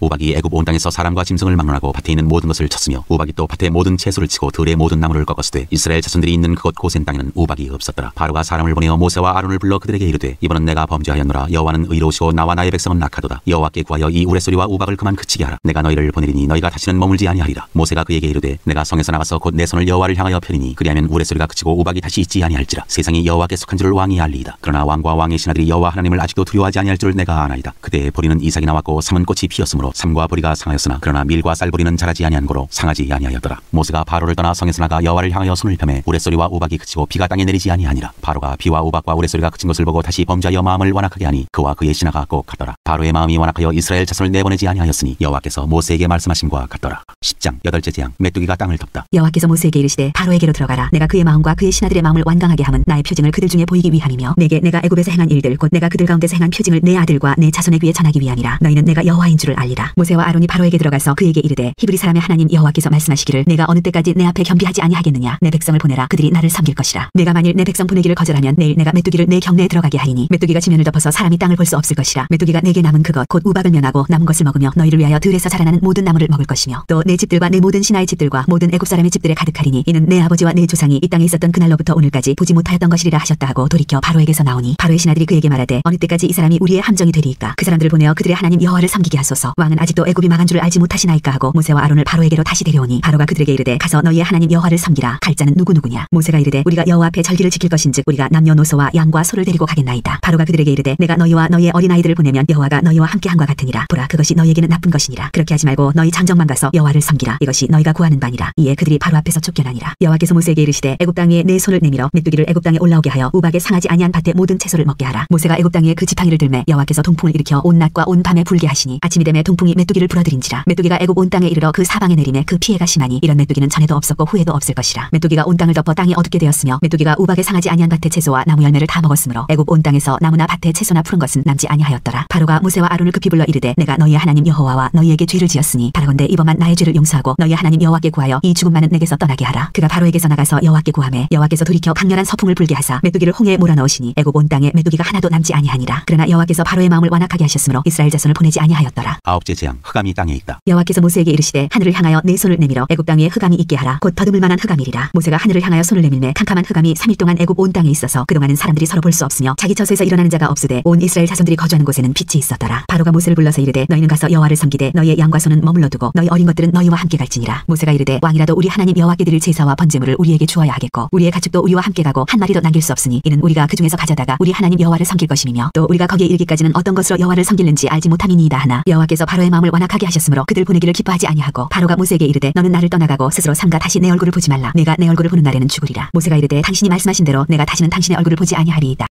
우박이 애굽 온 땅에서 사람과 짐승을 막론하고 밭에 있는 모든 것을 쳤으며 우박이 또 밭의 모든 채소를 치고 들의 모든 나무를 꺾었으되 이스라엘 자손들이 있는 그곳 고센 땅에는 우박이 없었더라. 바로가 사람을 보내어 모세와 아론을 불러 그들에게 이르되 이번은 내가 범죄하였노라. 여호와는 의로우시고 나와 나의 백성은 악하도다. 여호와께 구하여 이 우레소리와 우박을 그만 그치게 하라. 내가 너희를 보내리니 너희가 다시는 머물지 아니하리라. 모세가 그에게 이르되 내가 성에서 나가서 곧 내 손을 여호와를 향하여 펴리니 그리하면 우레소리가 그치고 우박이 다시 있지 아니할지라. 세상이 여호와께 속한 줄을 왕이 알리이다. 그러나 왕과 왕의 신하들이 여호와 하나님을 아직도 두려워하지 아니할 줄 내가 아나이다. 그때 보리는 이삭이 나왔고 삼은 꽃이 피었으므로 삼과 보리가 상하였으나 그러나 밀과 쌀보리는 자라지 아니한 고로 상하지 아니하였더라. 모세가 바로를 떠나 성에서 나가 여호와를 향하여 손을 펴매 우레소리와 우박이 그치고 비가 땅에 내리지 아니하니라. 바로가 비와 우박과 우레소리가 그친 것을 보고 다시 범죄하여 마음을 완악하게 하니 그와 그의 신하가 꼭 같더라. 바로의 마음이 완악하여 이스라엘 자손을 내보내지 아니하였으니 여호와께서 모세에게 말씀하심과 같더라. 10장 여덟째 재앙 메뚜기가 땅을 덮다. 여호와께서 모세에게 이르시되 바로에게로 들어가라. 내가 그의 마음과 그의 신하들의 마음을 완강하게 함은 나의 표징을 그들 중에 보이기 위함이며 내가 애굽에서 행한 일들 곧 내가 그들 가운데서 행한 표징을 내 아들과 내 자손의 귀에 전하기 위함이라. 너희는 내가 여호와인 줄을 알리라. 모세와 아론이 바로에게 들어가서 그에게 이르되 히브리 사람의 하나님 여호와께서 말씀하시기를 내가 어느 때까지 내 앞에 겸비하지 아니하겠느냐. 내 백성을 보내라. 그들이 나를 섬길 것이라. 내가 만일 내 백성 보내기를 거절하면 내일 내가 메뚜기를 내 경내에 들어가게 하리니 메뚜기가 지면을 덮어서 사람이 땅을 볼 수 없을 것이라. 메뚜기가 내게 남은 그것 곧 우박을 면하고 남은 것을 먹으며 너희를 위하여 들에서 자라나는 모든 나무를 먹을 것이며 또 내 집들과 내 모든 신하의 집들과 모든 애굽 사람의 집들에 가득하리니 이는 내 아버지와 내 조상이 이 땅에 있었던 그날로부터 오늘까지 보지 못하였던 것이리라 하셨다 하고 돌이켜 바로에게서 나오니 바로의 신하들이 그에게 말하되 어느 때까지 이 사람이 우리의 함정이 되리이까. 그 사람들을 보내어 그들의 하나님 여호와를 섬기게 하소서. 왕은 아직도 애굽이 망한 줄을 알지 못하시나이까 하고 모세와 아론을 바로에게로 다시 데려오니 바로가 그들에게 이르되 가서 너희의 하나님 여호와를 섬기라. 갈 자는 누구누구냐. 모세가 이르되 우리가 여호와 앞에 절기를 지킬 것인즉 우리가 남녀노소와 양과 소를 데리고 가겠나이다. 바로가 그들에게 이르되 내가 너희와 너희의 어린아이들을 보내면 여호와가 너희와 함께함과 같으니라. 보라 그것이 너희에게는 나쁜 것이니라. 그렇게 하지 말고 너희 장정만 가서 여호와를 섬기라. 이것이 너희가 구하는 바니라. 이에 그들이 바로 앞에서 쫓겨나니라. 여호와께서 모세에게 이르시되 애굽 땅 위에 내 손을 내밀어 메뚜기를 애굽 땅에 올라오게 하여 우박에 상하지 아니한 밭의 모든 채소를 먹게 하라. 모세가 애굽 땅 위에 그 지팡이를 들매 여호와께서 동풍을 일으켜 온 낮과 온 밤에 불게 하시니 아침이 되매 동풍이 메뚜기를 불어들인지라. 메뚜기가 애굽 온 땅에 이르러 그 사방에 내림에 그 피해가 심하니 이런 메뚜기는 전에도 없었고 후에도 없을 것이라. 메뚜기가 온 땅을 덮어 땅이 어둡게 되었으며 메뚜기가 우박에 상하지 아니한 밭의 채소와 나무 열매를 다 먹었으므로 애굽 온 땅에서 나무나 밭의 채소나 푸른 것은 남지 아니하였더라. 바로가 모세와 아론을 급히 불러 이르되 내가 너희의 하나님 여호와와 너희에게 죄를 지었으니 바라건대 이번만 나의 죄를 용서하고 너희의 하나님 여호와께 구하여 이 죽음만은 내게서 떠나게 하라. 그가 바로에게서 나가서 여호와께 구하매 여호와께서 돌이켜 강렬한 서풍을 불게 하사 메뚜기를 홍해에 몰아넣으시니 애굽 온 땅에 메뚜기가 하나도 남지 아니하니라. 그러나 여호와께서 바로의 마음을 완악하게 하셨으므로 이스라엘 자손을 보내지 아니하였더라. 아홉째 재앙 흑암이 땅에 있다. 여호와께서 모세에게 이르시되 하늘을 향하여 내 손을 내밀어 애굽 땅 위에 흑암이 있게 하라. 곧 더듬을 만한 흑암이리라. 모세가 하늘을 향하여 손을 내밀매 캄캄한 흑암이 3일 동안 애굽 온 땅에 있어서 그동안은 사람들이 서로 볼 수 없으며 자기 처소에서 일어나는 자가 없으되 온 이스라엘 자손들이 거주하는 곳에는 빛이 있었더라. 바로가 모세를 불러서 이르되 너희는 가서 여호와를 섬기되 너희의 양과 소는 머물러 두고 너희 어린 것들은 너희와 함께 갈지니라. 모세가 이르되 왕이라도 우리 하나님 여호와께 드릴 제사와 번제물을 우리에게 주어야 하겠고 우리의 가축도 우리와 함께 가고 한 마리도 남길 수 없으니 이는 우리가 그 중에서 가져다가 우리 하나님 여호와를 섬길 것임이며 또 우리가 거기에 이르기까지는 어떤 것으로 여호와를 섬길는지 알지 못함이니이다 하나 여호와께서 바로의 마음을 완악하게 하셨으므로 그들 보내기를 기뻐하지 아니하고 바로가 모세에게 이르되 너는 나를 떠나가고 스스로 삼가 다시 내 얼굴을 보지 말라. 내가 내 얼굴을 보는 날에는 죽으리라. 모세가 이르되 당신이 말씀하신 대로 내가 다시는 당신의 얼굴을 보지 아니하리이다.